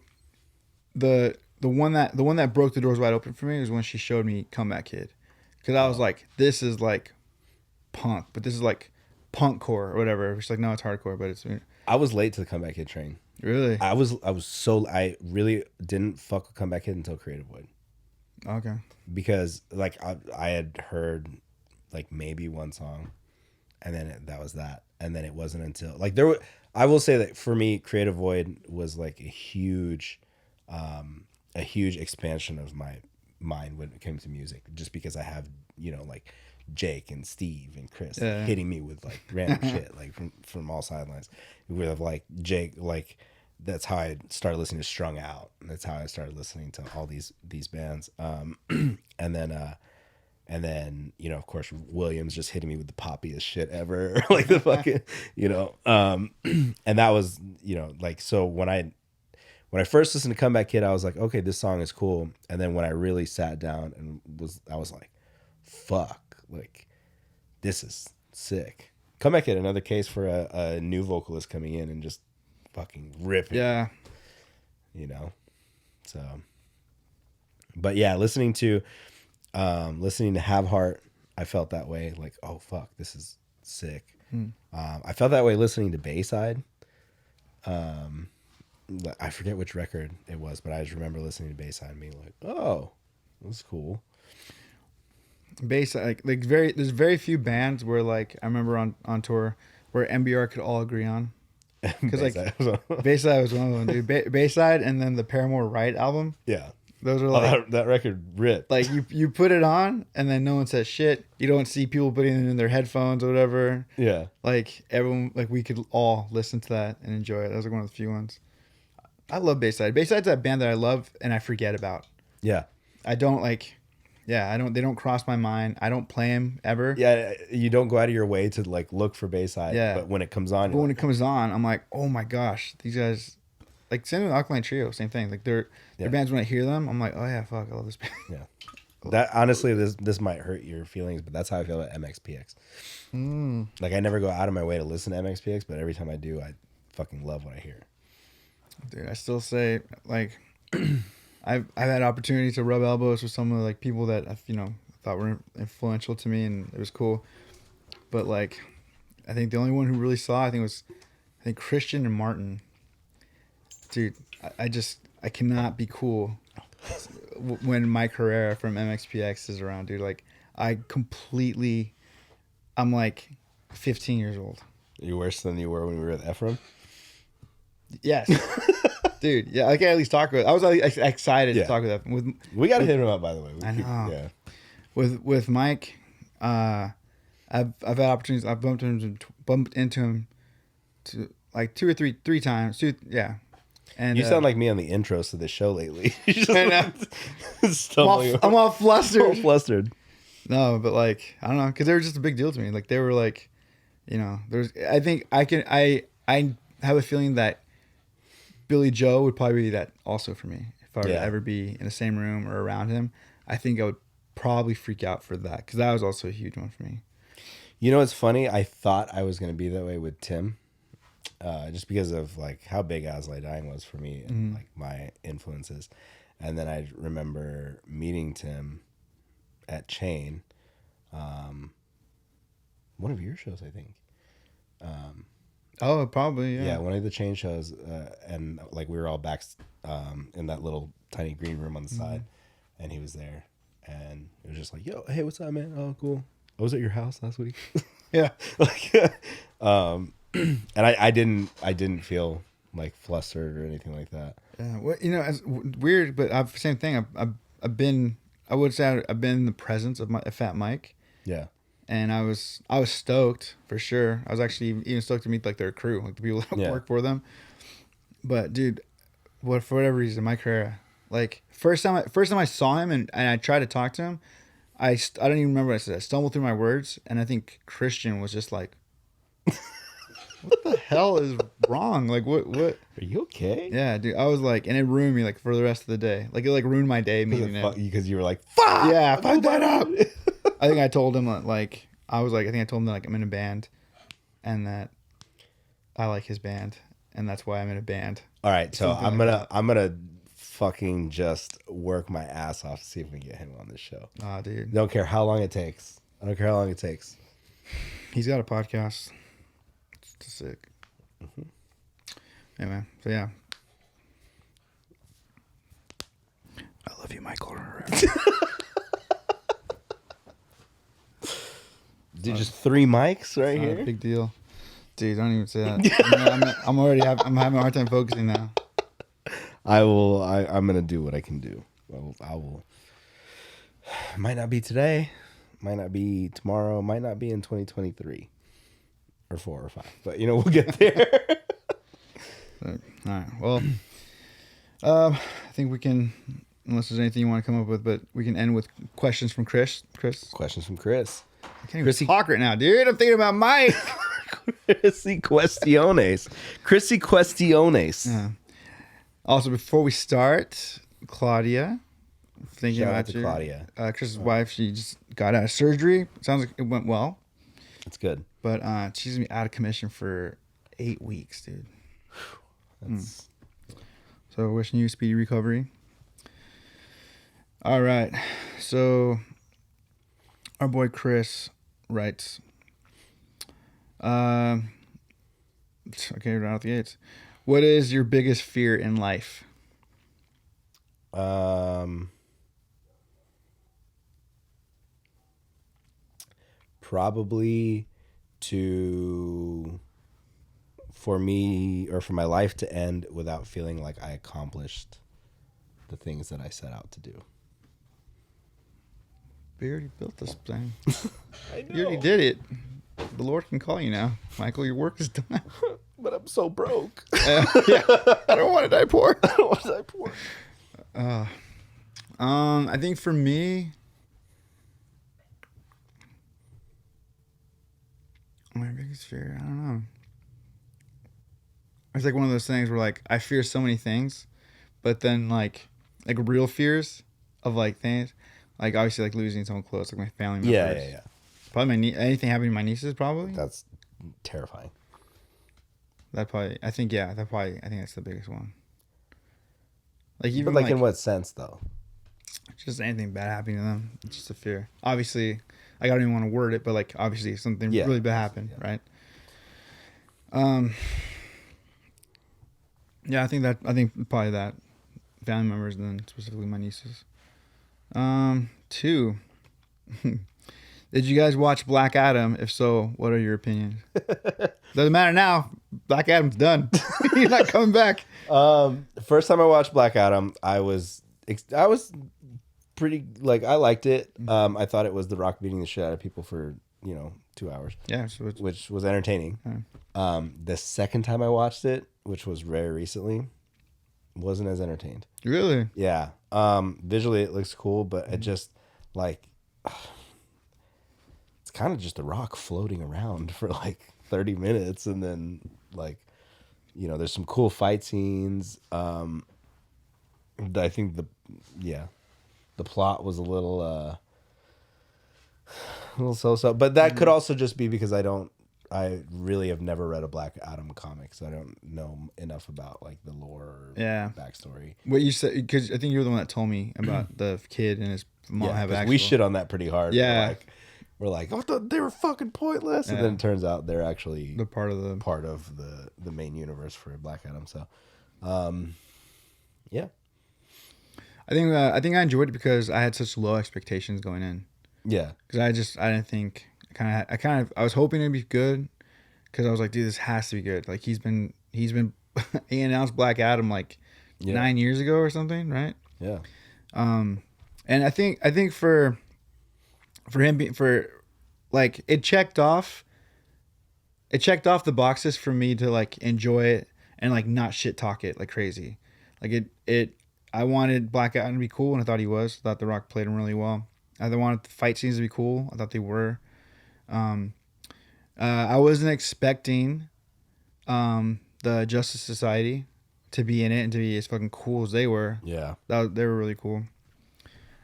the one that broke the doors wide open for me was when she showed me Comeback Kid, because I was like, this is like punk, but this is like punk core or whatever. She's like, no, it's hardcore, but it's. I was late to the Comeback Kid train. Really? I really didn't fuck with Comeback Kid until Creative Void. Okay. Because like I had heard like maybe one song, and then that was that, and then it wasn't until like I will say that for me, Creative Void was like a huge expansion of my mind when it came to music, just because I have like Jake and Steve and Chris hitting me with like random shit like from all sidelines. We have like Jake, like that's how I started listening to Strung Out. That's how I started listening to all these bands. And then of course Williams just hitting me with the poppiest shit ever, like the fucking and that was like, so when I first listened to Comeback Kid, I was like, okay, this song is cool. And then when I really sat down and I was like, fuck. Like, this is sick. Comeback Kid, another case for a new vocalist coming in and just fucking ripping. Yeah. So. But yeah, listening to Have Heart, I felt that way. Like, oh fuck, this is sick. I felt that way listening to Bayside. I forget which record it was, but I just remember listening to Bayside and being like, oh, that's cool. Bayside, there's very few bands where like I remember on tour where MBR could all agree on, because like Bayside was one of them, dude. Bayside, and then the Paramore Right album. Yeah, those are like that record ripped. Like you put it on and then no one says shit. You don't see people putting it in their headphones or whatever. Yeah, like everyone, like we could all listen to that and enjoy it. That was like one of the few ones. I love Bayside. Bayside's that band that I love and I forget about. Yeah, I don't like. Yeah, they don't cross my mind. I don't play them ever. Yeah, you don't go out of your way to like look for Bayside. Yeah. But when it comes on, comes on, I'm like, oh my gosh, these guys, like same with Alkaline Trio, same thing. Like they're bands, when I hear them, I'm like, oh yeah, fuck, I love this band. Yeah. That honestly, this might hurt your feelings, but that's how I feel about MXPX. Like I never go out of my way to listen to MXPX, but every time I do, I fucking love what I hear. Dude, I still say like. I've had opportunity to rub elbows with some of the like people that I've, thought were influential to me, and it was cool. But like, I think the only one who really saw, I think Christian and Martin. Dude, I cannot be cool when Mike Herrera from MXPX is around, dude. Like, I'm like 15 years old. You're worse than you were when we were with Ephraim? Yes. Dude, yeah, I can at least talk with. I was excited to talk with him. We got to hit him up, by the way. I know. Yeah. with Mike, I've had opportunities. I've bumped into him to like two or three times. And You sound like me on the intros to the show lately. I'm all flustered. All flustered. No, but like I don't know, because they were just a big deal to me. Like they were like, I think I have a feeling that Billy Joe would probably be that also for me. If I were to ever be in the same room or around him, I think I would probably freak out for that, because that was also a huge one for me. You know what's funny? I thought I was going to be that way with Tim, just because of like how big Alsaybar Dying was for me and like my influences. And then I remember meeting Tim at Chain, one of your shows, I think. Oh, probably, Yeah, one of the Chain shows, and like we were all back in that little tiny green room on the side, and he was there, and it was just like, "Yo, hey, what's up, man? Oh, cool. I was at your house last week." Yeah. Like, and I didn't feel like flustered or anything like that. Yeah, well, it's weird, but same thing. I've been, I would say I've been in the presence of Fat Mike. Yeah. And I was stoked for sure. I was actually even stoked to meet like their crew, like the people that work for them. But dude, for whatever reason, Mike Herrera, like first time I saw him and I tried to talk to him, I don't even remember what I said. I stumbled through my words, and I think Christian was just like, "What the hell is wrong? Like what? Are you okay?" Yeah, dude. I was like, and it ruined me like for the rest of the day. Like it like ruined my day meeting him because you were like, "Fuck yeah, fuck that up." I think I told him that like I told him that like I'm in a band, and that I like his band, and that's why I'm in a band. All right, so I'm gonna fucking just work my ass off to see if we can get him on this show. Ah, dude. Don't care how long it takes. I don't care how long it takes. He's got a podcast. It's sick. Yeah, man. So yeah. I love you, Michael. Dude, just 3 mics right here. Big deal, dude. Don't even say that. I'm having a hard time focusing now. I'm gonna do what I can do. I will. Might not be today. Might not be tomorrow. Might not be in 2023, or 4 or 5. But we'll get there. All right. Well, I think we can. Unless there's anything you want to come up with, but we can end with questions from Chris. Questions from Chris. I can't even talk right now, dude. I'm thinking about Mike. Chrissy Questiones. Yeah. Also, before we start, Claudia. Thinking Shout about out to Claudia. Chris's wife. She just got out of surgery. Sounds like it went well. That's good. But she's gonna be out of commission for 8 weeks, dude. So wishing you speedy recovery. All right. So our boy Chris writes, okay, right out the gates. What is your biggest fear in life? Probably for me or for my life to end without feeling like I accomplished the things that I set out to do. We already built this thing. I know. You already did it. The Lord can call you now. Michael, your work is done. But I'm so broke. Yeah. I don't want to die poor. I think for me, my biggest fear, I don't know. It's like one of those things where like I fear so many things, but then like real fears of like things, like obviously like losing someone close, like my family members. Yeah. Probably anything happening to my nieces, probably. That's terrifying. I think that's the biggest one. Like even But like in what sense though? Just anything bad happening to them. It's just a fear. Obviously, I don't even want to word it, but like obviously something really bad happened, right? Yeah, I think probably that family members, and then specifically my nieces. 2. Did you guys watch Black Adam? If so, what are your opinions? Doesn't matter now. Black Adam's done. He's not coming back. First time I watched Black Adam, I was pretty, like, I liked it. I thought it was The Rock beating the shit out of people for, 2 hours. Yeah, so which was entertaining. The second time I watched it, which was very recently, wasn't as entertained. Really? Yeah. Visually it looks cool, but it just, like, it's kind of just The Rock floating around for like 30 minutes, and then, like, there's some cool fight scenes. I think the plot was a little so, but that could also just be because I really have never read a Black Adam comic, so I don't know enough about, like, the lore or backstory. What you said, because I think you were the one that told me about the kid and his mom have actual. We shit on that pretty hard. Yeah. We're like, oh, they were fucking pointless, and then it turns out they're actually the part of the main universe for Black Adam. So, yeah. I think I enjoyed it because I had such low expectations going in. Yeah, because I didn't think I was hoping it'd be good, because I was like, dude, this has to be good. Like, he's been he announced Black Adam like 9 years ago or something, right? Yeah. And I think for him like, it checked off the boxes for me to, like, enjoy it and, like, not shit talk it like crazy. Like, I wanted Black Adam to be cool, and I thought he was. I thought The Rock played him really well. I wanted the fight scenes to be cool. I thought they were. I wasn't expecting the Justice Society to be in it and to be as fucking cool as they were. Yeah. They were really cool.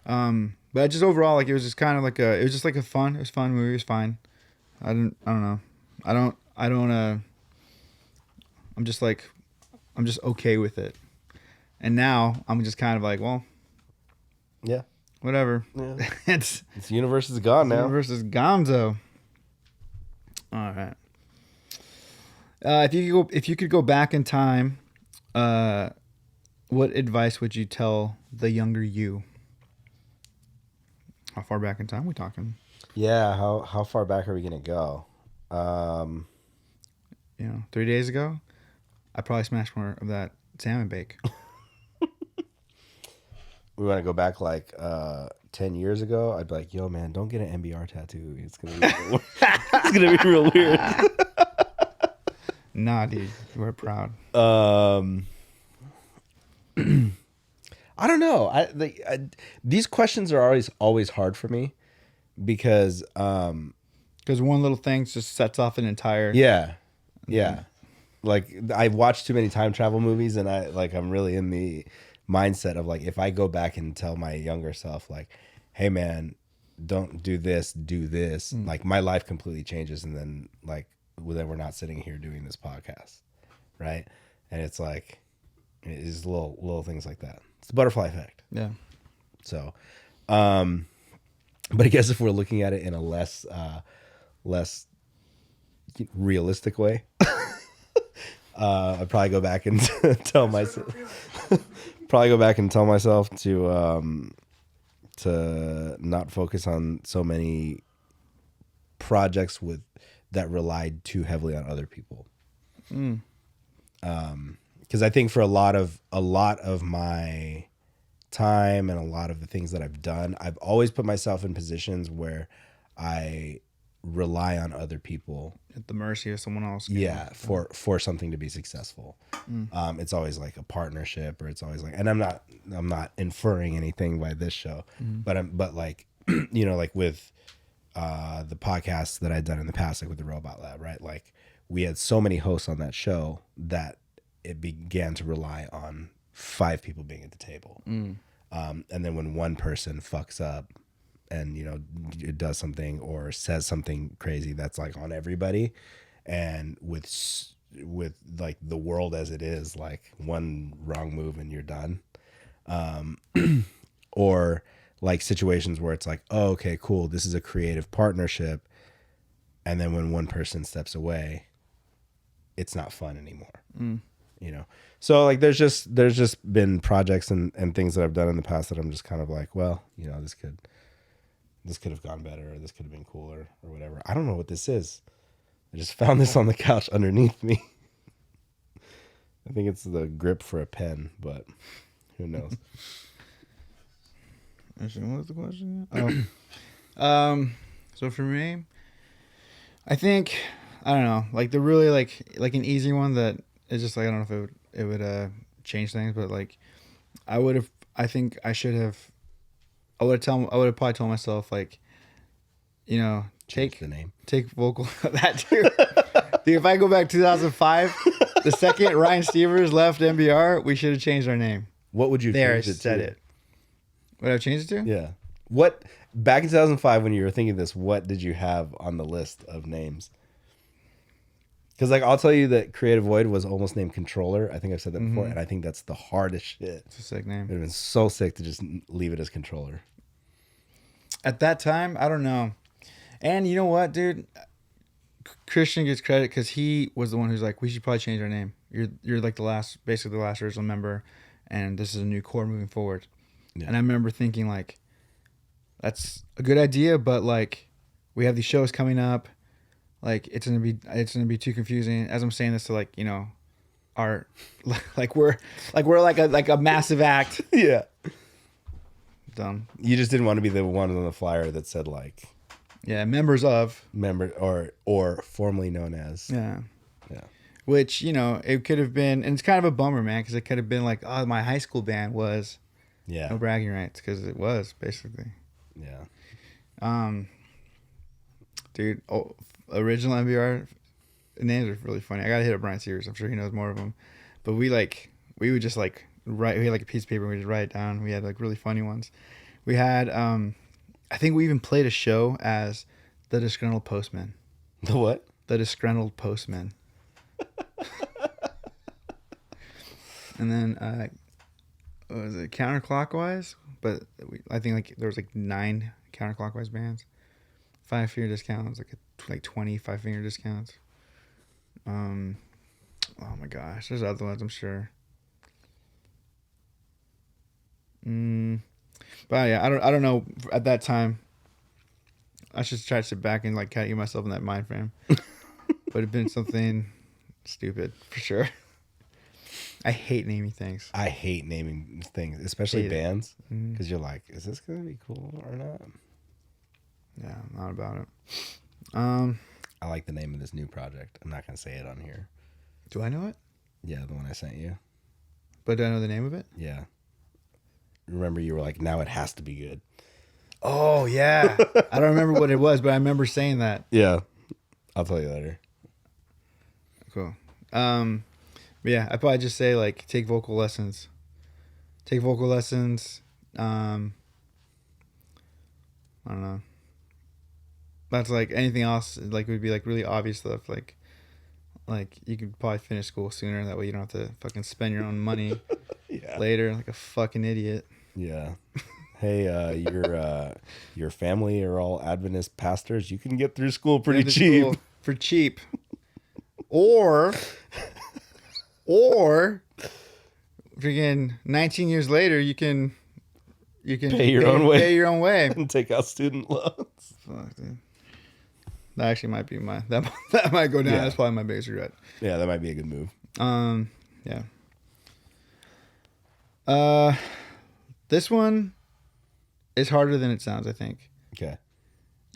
But just overall, like, it was just kind of like it was just like a fun movie. It was fine. I don't know. I'm just okay with it. And now I'm just kind of like, well, yeah, whatever. Yeah. This universe is gone now. Universe is gonzo. All right. If you could go back in time, what advice would you tell the younger you? How far back in time are we talking? Yeah, how far back are we gonna go? 3 days ago, I probably smashed more of that salmon bake. We want to go back like 10 years ago. I'd be like, yo, man, don't get an MBR tattoo. It's gonna be real weird. Nah, dude, we're proud. I don't know. These questions are always hard for me because one little thing just sets off an entire yeah. Like, I've watched too many time travel movies, and I'm really in the mindset of, like, if I go back and tell my younger self, like, hey man, don't do this, do this, like, my life completely changes, and then, like, then we're not sitting here doing this podcast, right? And it's like, it's little things like that. It's the butterfly effect. Yeah. So, but I guess if we're looking at it in a less realistic way, I'd probably go back and tell myself to not focus on so many projects that relied too heavily on other people. Because I think for a lot of my time and a lot of the things that I've done, I've always put myself in positions where I rely on other people at the mercy of someone else. For something to be successful. It's always like a partnership, or it's always like, and I'm not inferring anything by this show, but like, like with the podcasts that I'd done in the past, like with the Robot Lab, right? Like, we had so many hosts on that show that it began to rely on 5 people being at the table. And then when one person fucks up and, it does something or says something crazy, that's like on everybody. And with like the world as it is, like, one wrong move and you're done. Or like situations where it's like, oh, okay, cool, this is a creative partnership. And then when one person steps away, it's not fun anymore. So, like, there's just been projects and things that I've done in the past that I'm just kind of like, well, this could have gone better, or this could have been cooler, or whatever. I don't know what this is. I just found this on the couch underneath me. I think it's the grip for a pen, but who knows? Actually, what was the question? So for me, I think I don't know, like the really like an easy one that is just like I don't know if it would change things, but like I would have. I think I should have. I would have probably told myself like, you know, Change the name. Take vocal that too. Dude, if I go back 2005, the second Ryan Stevers left NBR, we should have changed our name. What would you There, I change it said to? it. What I've changed it to? Yeah. What back in 2005 when you were thinking this, what did you have on the list of names? Because like I'll tell you that Creative Void was almost named Controller. I think I've said that before, and I think that's the hardest shit. It's a sick name. It would have been so sick to just leave it as Controller. At that time, I don't know. And you know what, dude? Christian gets credit because he was the one who's like, we should probably change our name. You're like basically the last original member, and this is a new core moving forward. Yeah. And I remember thinking like, that's a good idea, but like, we have these shows coming up. Like it's gonna be too confusing. As I'm saying this to like, you know, our we're like a massive act. Yeah. Dumb. You just didn't want to be the one on the flyer that said like, yeah, members of or formerly known as. Yeah. Yeah. Which, you know, it could have been, and it's kind of a bummer, man, because it could have been like, oh, my high school band was. Yeah. No bragging rights, because it was basically. Yeah. Dude, original NBR names are really funny. I gotta hit up Brian Sears. I'm sure he knows more of them. But we would just like write. We had like a piece of paper. And we just write it down. We had like really funny ones. We had. I think we even played a show as the Disgruntled Postman. The what? The Disgruntled Postman. And then was it counterclockwise? But I think like there was like 9 counterclockwise bands. 5-finger discounts, like 20 5-finger discounts. Oh my gosh, there's other ones I'm sure. But yeah, I don't know. At that time, I should try to sit back and like kind of get myself in that mind frame. But it'd been something stupid for sure. I hate naming things. I hate naming things, especially bands, because you're like, is this gonna be cool or not? Yeah, not about it. I like the name of this new project. I'm not gonna say it on here. Do I know it? Yeah, the one I sent you. But do I know the name of it? Yeah. Remember, you were like, now it has to be good. Oh yeah. I don't remember what it was, but I remember saying that. Yeah, I'll tell you later. Cool. But yeah, I'd probably just say like take vocal lessons. I don't know. That's like anything else. Like would be like really obvious stuff. Like you could probably finish school sooner. That way you don't have to fucking spend your own money later like a fucking idiot. Yeah. Hey, your family are all Adventist pastors. You can get through school pretty cheap. For cheap. Or freaking 19 years later, you can pay your own way. Pay your own way and take out student loans. Fuck, dude. That actually might be that might go down. Yeah. That's probably my biggest regret. Yeah, that might be a good move. Yeah. This one is harder than it sounds, I think. Okay.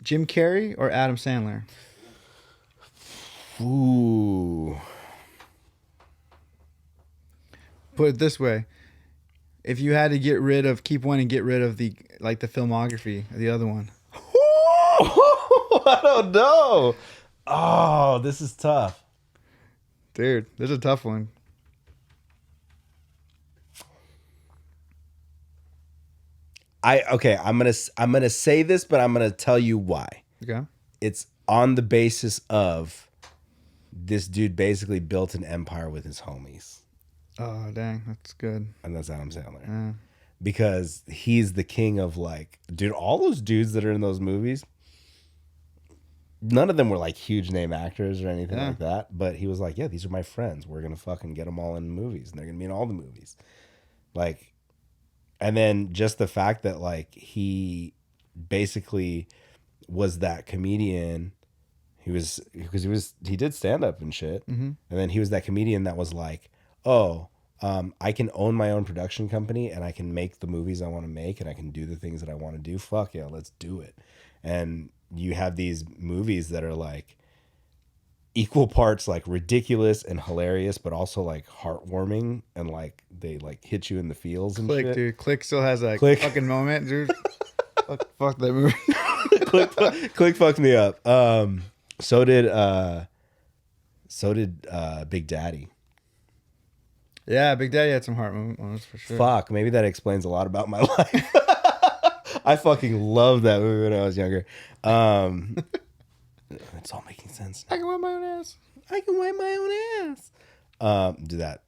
Jim Carrey or Adam Sandler? Ooh. Put it this way. If you had to keep one and get rid of the filmography of the other one. I don't know. Oh, this is tough. Dude, this is a tough one. I'm gonna say this, but I'm gonna tell you why. Okay. It's on the basis of this dude basically built an empire with his homies. Oh dang, that's good. And that's Adam Sandler. Yeah. Because he's the king of like, dude, all those dudes that are in those movies, none of them were like huge name actors or anything like that. But he was like, yeah, these are my friends. We're gonna fucking get them all in movies, and they're gonna be in all the movies. Like, and then just the fact that like he basically was that comedian. He did stand up and shit, and then he was that comedian that was like, oh, I can own my own production company and I can make the movies I want to make and I can do the things that I want to do. Fuck yeah, let's do it. And you have these movies that are like equal parts like ridiculous and hilarious, but also like heartwarming and like they like hit you in the feels and Click, shit. dude. Click still has a Click. fucking moment, dude. fuck that movie. Click fucked me up. So did Big Daddy. Yeah, Big Daddy had some heart moments for sure. Fuck, maybe that explains a lot about my life. I fucking loved that movie when I was younger. It's all making sense now. I can wipe my own ass. I can wipe my own ass. Dude, that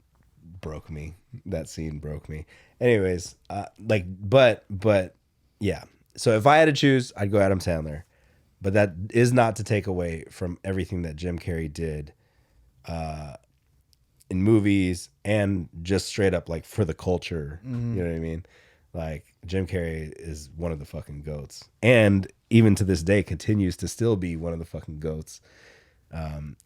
broke me. That scene broke me. Anyways, but yeah. So if I had to choose, I'd go Adam Sandler. But that is not to take away from everything that Jim Carrey did in movies and just straight up like for the culture. Mm-hmm. You know what I mean? Like Jim Carrey is one of the fucking goats. And even to this day continues to still be one of the fucking goats.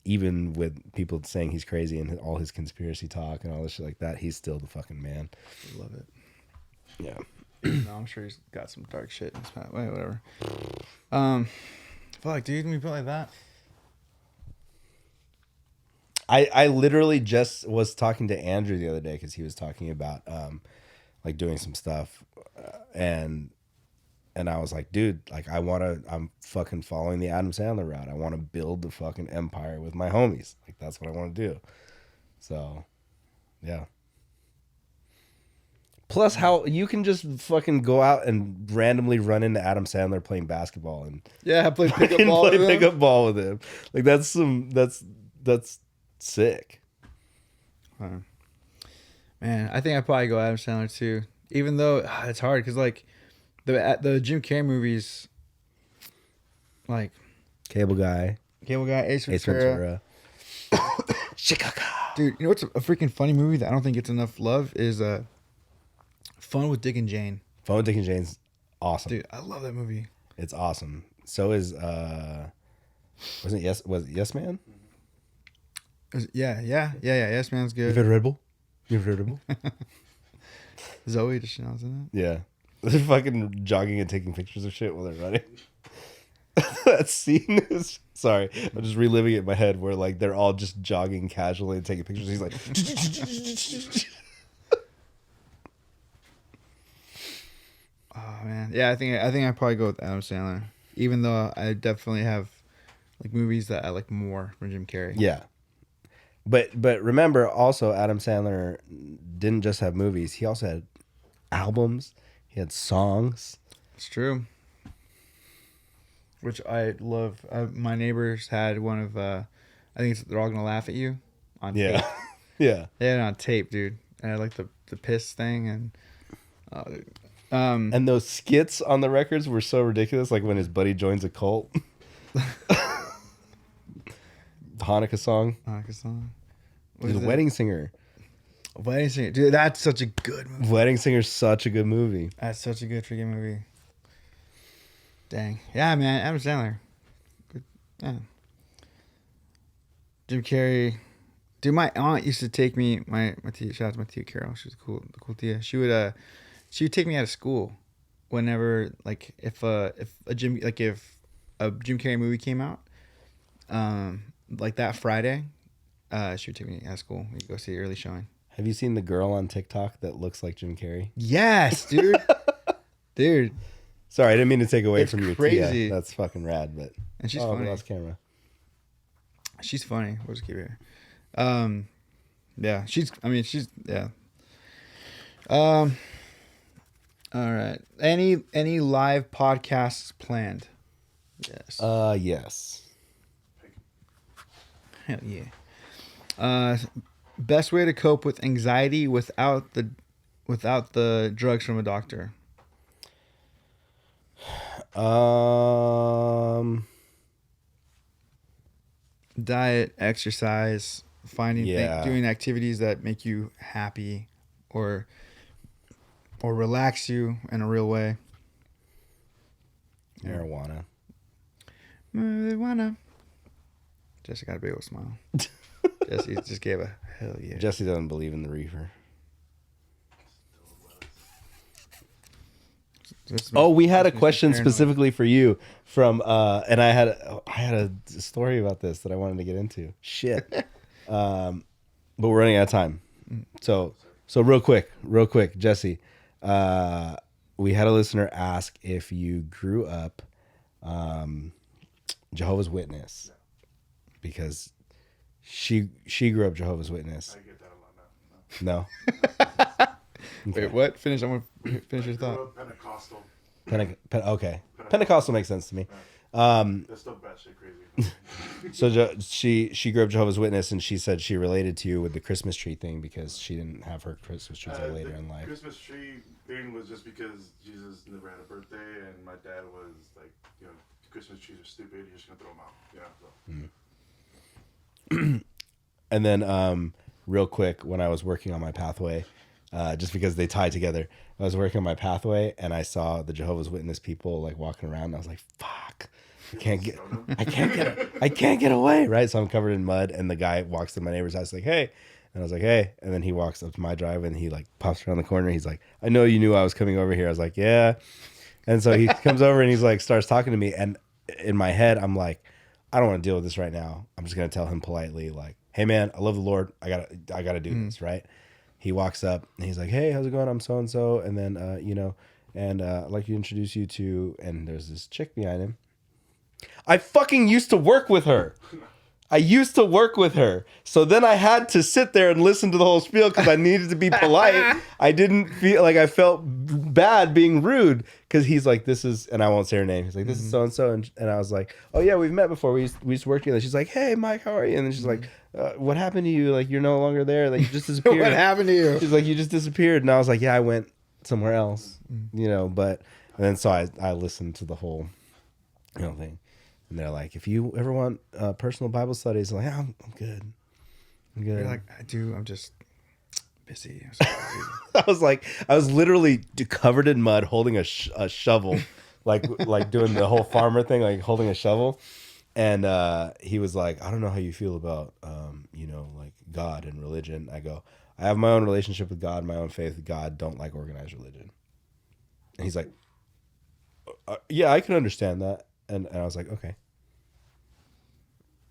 Even with people saying he's crazy and all his conspiracy talk and all this shit like that, he's still the fucking man. I love it. Yeah. No, I'm sure he's got some dark shit in his past. Whatever. Fuck, dude, when you put it like that. I literally just was talking to Andrew the other day because he was talking about like doing some stuff and I was like, dude, like I'm fucking following the Adam Sandler route. I want to build the fucking empire with my homies. Like that's what I want to do. So, yeah. Plus, how you can just fucking go out and randomly run into Adam Sandler playing basketball and play pickup ball with him. Pickup ball with him. Like that's sick. Man, I think I'd probably go Adam Sandler too. Even though it's hard because like the Jim Carrey movies, like Cable Guy, Ace Ventura. Chicago. Dude, you know what's a freaking funny movie that I don't think gets enough love is Fun with Dick and Jane. Fun with Dick and Jane's awesome. Dude, I love that movie. It's awesome. So is was it Yes Man? Yeah. Yes Man's good. You've had Red Bull? You've had Red Bull? Zoe Deschanel's in it. Yeah. They're fucking jogging and taking pictures of shit while they're running. That scene is, sorry, I'm just reliving it in my head where like they're all just jogging casually and taking pictures. He's like, oh man, yeah, I think I'd probably go with Adam Sandler, even though I definitely have like movies that I like more from Jim Carrey. yeah. But remember also Adam Sandler didn't just have movies. He also had albums. He had songs. It's true. Which I love. My neighbors had one of, I think it's They're All Gonna Laugh at You on tape. Yeah. They had it on tape, dude. And I like the piss thing and those skits on the records were so ridiculous. Like when his buddy joins a cult. The Hanukkah song. What The Wedding Singer. Wedding Singer. Dude, that's such a good movie. Wedding Singer's such a good movie. That's such a good freaking movie. Dang. Yeah, man. Adam Sandler. Good. Yeah. Jim Carrey. Dude, my aunt used to take me, my tia, shout out to my tia Carol. She's a cool tia. She would take me out of school whenever, like, if a Jim Carrey movie came out, like that Friday, she would take me out of school. We'd go see the early showing. Have you seen the girl on TikTok that looks like Jim Carrey? Yes, dude. Dude. Sorry, I didn't mean to take away from your crazy. tia. That's fucking rad, but and she's funny. We lost camera. She's funny. We'll just keep it. Yeah. She's yeah. All right. Any live podcasts planned? Yes. Yes. Hell yeah. Best way to cope with anxiety without the drugs from a doctor. Diet, exercise, doing activities that make you happy or relax you in a real way. Marijuana. Jesse got a big old smile. Jesse just gave a hell yeah. Jesse doesn't believe in the reefer. We had a question specifically for you from, and I had a story about this that I wanted to get into. Shit. But we're running out of time. So real quick, Jesse, we had a listener ask if you grew up Jehovah's Witness, because she grew up Jehovah's Witness. I get that a lot now. No. Wait, what? Finish. I want to finish your thought. Pentecostal. Okay. Pentecostal makes sense to me. That's still batshit crazy. So she grew up Jehovah's Witness, and she said she related to you with the Christmas tree thing because she didn't have her Christmas tree till later in life. Christmas tree thing was just because Jesus never had a birthday, and my dad was like, Christmas trees are stupid. You're just gonna throw them out. So. And then, real quick, when I was working on my pathway, just because they tie together, I was working on my pathway and I saw the Jehovah's Witness people like walking around. And I was like, "Fuck, I can't get away!" Right? So I'm covered in mud, and the guy walks to my neighbor's house, like, "Hey," and I was like, "Hey," and then he walks up to my driveway and he like pops around the corner. He's like, "I know you knew I was coming over here." I was like, "Yeah," and so he comes over and he's like, starts talking to me, and in my head, I'm like, I don't want to deal with this right now. I'm just gonna tell him politely, like, "Hey man, I love the Lord. I gotta do this," right? He walks up and he's like, "Hey, how's it going? I'm so and so," and then and I'd like to introduce you to, and there's this chick behind him. I fucking used to work with her. So then I had to sit there and listen to the whole spiel because I needed to be polite. I didn't feel like I felt bad being rude because he's like, "This is," and I won't say her name. He's like, "This is so and so," and I was like, "Oh yeah, we've met before. We used to work together." She's like, "Hey Mike, how are you?" And then she's like, "What happened to you? Like, you're no longer there. Like, you just disappeared." What happened to you? She's like, "You just disappeared," and I was like, "Yeah, I went somewhere else," But and then so I listened to the whole thing. And they're like, "If you ever want personal Bible studies," I'm like, I'm good. You're like, "I do. I'm just busy." I was literally covered in mud, holding a shovel, like doing the whole farmer thing, like holding a shovel. And he was like, "I don't know how you feel about, like God and religion." I go, "I have my own relationship with God, my own faith with God. Don't like organized religion." And he's like, "Yeah, I can understand that." And I was like, "Okay."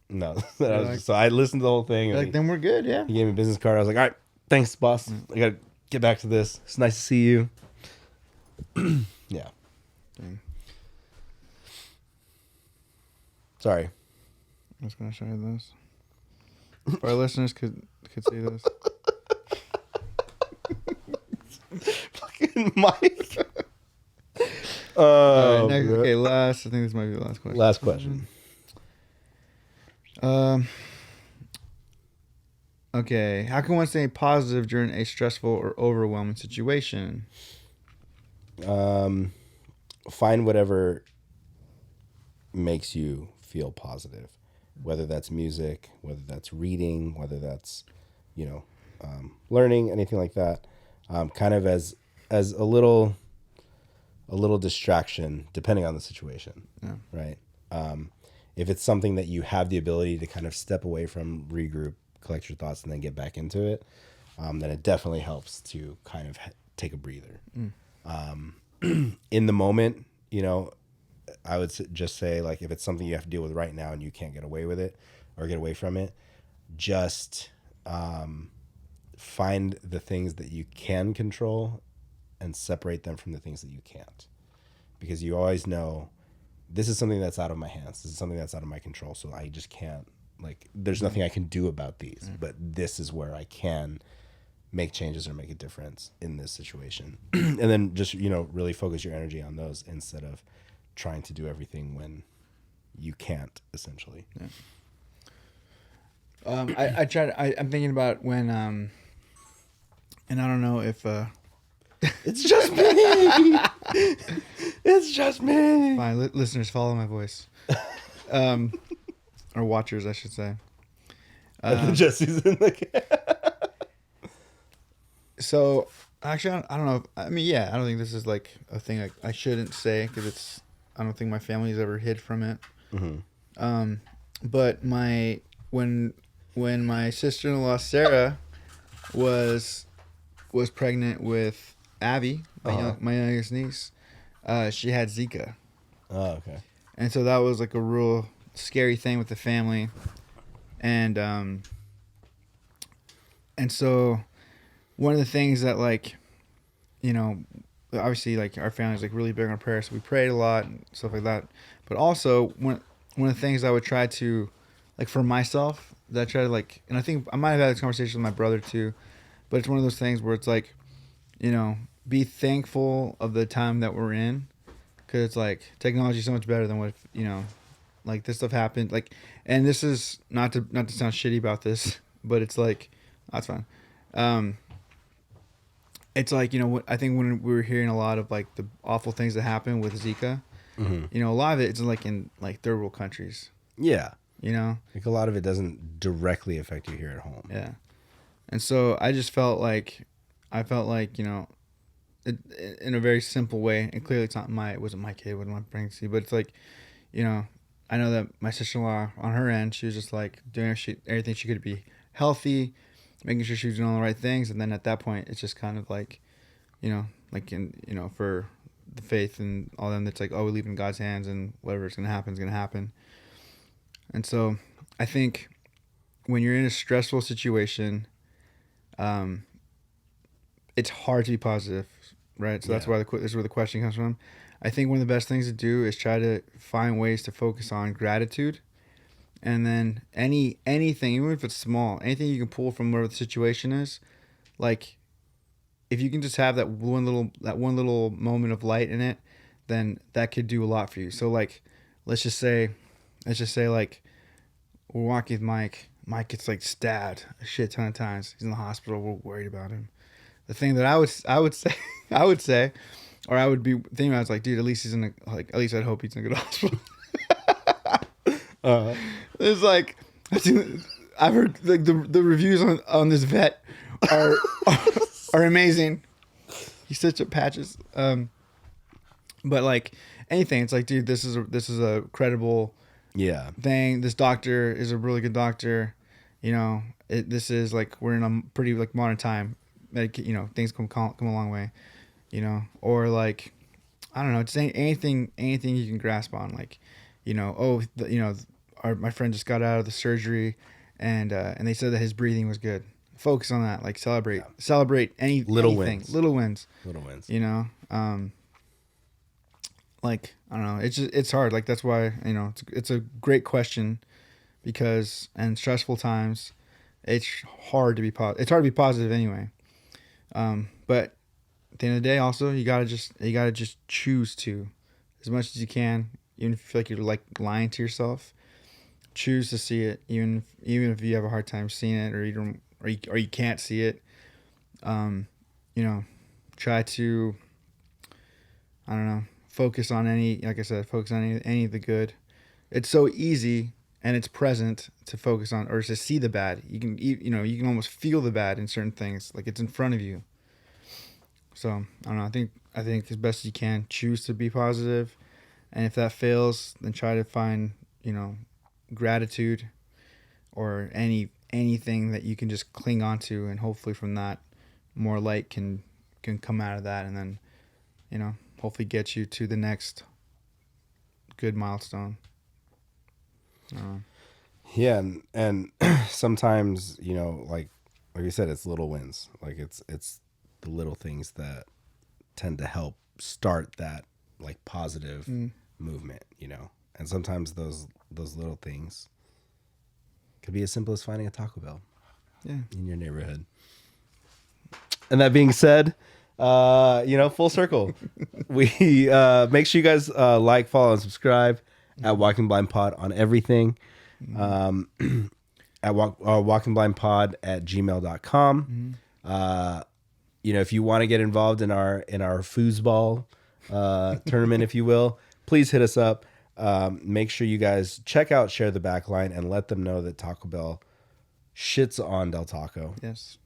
No, so I listened to the whole thing. Like, then we're good, yeah. He gave me a business card. I was like, "All right, thanks, boss. I gotta get back to this. It's nice to see you." Yeah. Dang. Sorry. I'm just gonna show you this. If our listeners could see this. Fucking Mike. Okay, I think this might be the last question. Last question. Okay. How can one stay positive during a stressful or overwhelming situation? Find whatever makes you feel positive, whether that's music, whether that's reading, whether that's, learning, anything like that. Kind of as a little distraction, depending on the situation. Yeah. Right. If it's something that you have the ability to kind of step away from, regroup, collect your thoughts, and then get back into it, then it definitely helps to kind of take a breather. In the moment, I would just say, like, if it's something you have to deal with right now and you can't get away with it or get away from it, just find the things that you can control and separate them from the things that you can't. Because you always know, this is something that's out of my hands. This is something that's out of my control. So I just can't, there's nothing I can do about these. But this is where I can make changes or make a difference in this situation. And then just, really focus your energy on those instead of trying to do everything when you can't, essentially. Yeah. I'm thinking about when, and I don't know if, it's just me. It's just me. Fine, listeners, follow my voice. Or watchers, I should say. Jesse's in the So, actually, I don't know. I don't think this is like a thing I shouldn't say because I don't think my family's ever hid from it. Mm-hmm. But when my sister-in-law Sarah was pregnant with Abby, my youngest niece, she had Zika. Oh, okay. And so that was like a real scary thing with the family. And so one of the things that, like, you know, obviously, like, our family's like really big on prayer, so we prayed a lot and stuff like that. But also one of the things I would try to, like, for myself, that I try to, like, and I think I might have had this conversation with my brother too, but it's one of those things where it's like, you know, be thankful of the time that we're in, because it's like technology is so much better than what, you know, like, this stuff happened, like, and this is not to sound shitty about this, but it's like, that's fine. It's like, you know, what I think when we were hearing a lot of, like, the awful things that happen with Zika, you know, a lot of it is like in, like, third world countries. Yeah. You know, Like, a lot of it doesn't directly affect you here at home. yeah. And so I just felt like, you know, in a very simple way, and clearly it wasn't my kid, it wasn't my pregnancy, but it's like, you know, I know that my sister-in-law on her end, she was just like doing everything she could to be healthy, making sure she was doing all the right things. And then at that point, it's just kind of like, you know, like, in, you know, for the faith and all them, it's like, oh, we leave it in God's hands, and whatever is going to happen is going to happen. And so I think when you're in a stressful situation, it's hard to be positive, right? So that's why this is where the question comes from. I think one of the best things to do is try to find ways to focus on gratitude, and then anything, even if it's small, anything you can pull from whatever the situation is, like, if you can just have that one little moment of light in it, then that could do a lot for you. So, like, let's just say like, we're walking with Mike. Mike gets, like, stabbed a shit ton of times. He's in the hospital. We're worried about him. The thing that I would say, or I would be thinking about, is like, dude, at least I'd hope he's in a good hospital. It's like, I've heard, like, the reviews on this vet are amazing. He's such a patches. But, like, anything, it's like, dude, this is a credible thing. This doctor is a really good doctor. You know, this is, like, we're in a pretty, like, modern time. Like, you know, things come a long way. You know, or, like, I don't know, just anything you can grasp on, like, you know, my friend just got out of the surgery, and they said that his breathing was good. Focus on that, like, celebrate anything. Little wins. You know, like, I don't know, it's hard. Like, that's why, you know, it's a great question, because in stressful times, it's hard to be positive anyway. But at the end of the day, also, you gotta just choose to, as much as you can, even if you feel like you're, like, lying to yourself, choose to see it, even if you have a hard time seeing it, or you can't see it. You know, try to, I don't know, focus on any of the good. It's so easy, and it's present to focus on, or to see the bad. You can almost feel the bad in certain things, like, it's in front of you. So, I don't know, I think as best as you can, choose to be positive, and if that fails, then try to find, you know, gratitude, or anything that you can just cling on to, and hopefully from that, more light can come out of that, and then, you know, hopefully get you to the next good milestone. Yeah, and sometimes, you know, like you said, it's little wins. Like, it's the little things that tend to help start that, like, positive movement, you know. And sometimes those little things could be as simple as finding a Taco Bell in your neighborhood. And that being said, you know, full circle. We make sure you guys like, follow, and subscribe at Walking Blind Pod on everything. At walkingblindpod@gmail.com. You know, if you want to get involved in our foosball tournament, if you will, please hit us up. Make sure you guys check out Share the Backline, and let them know that Taco Bell shits on Del Taco. Yes.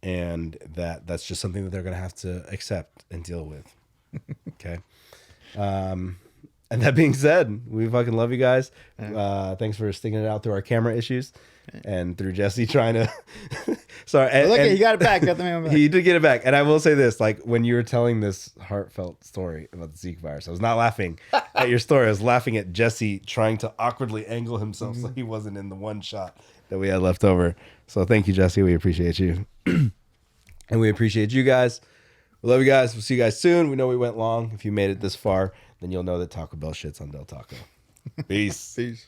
And that's just something that they're going to have to accept and deal with. Okay. And that being said, we fucking love you guys. Thanks for sticking it out through our camera issues and through Jesse trying to. Sorry, and he got it back. Got the man back. He did get it back. And I will say this: like when you were telling this heartfelt story about the Zika virus, I was not laughing at your story. I was laughing at Jesse trying to awkwardly angle himself so he wasn't in the one shot that we had left over. So thank you, Jesse. We appreciate you, and we appreciate you guys. We love you guys. We'll see you guys soon. We know we went long. If you made it this far, then you'll know that Taco Bell shits on Del Taco. Peace. Peace.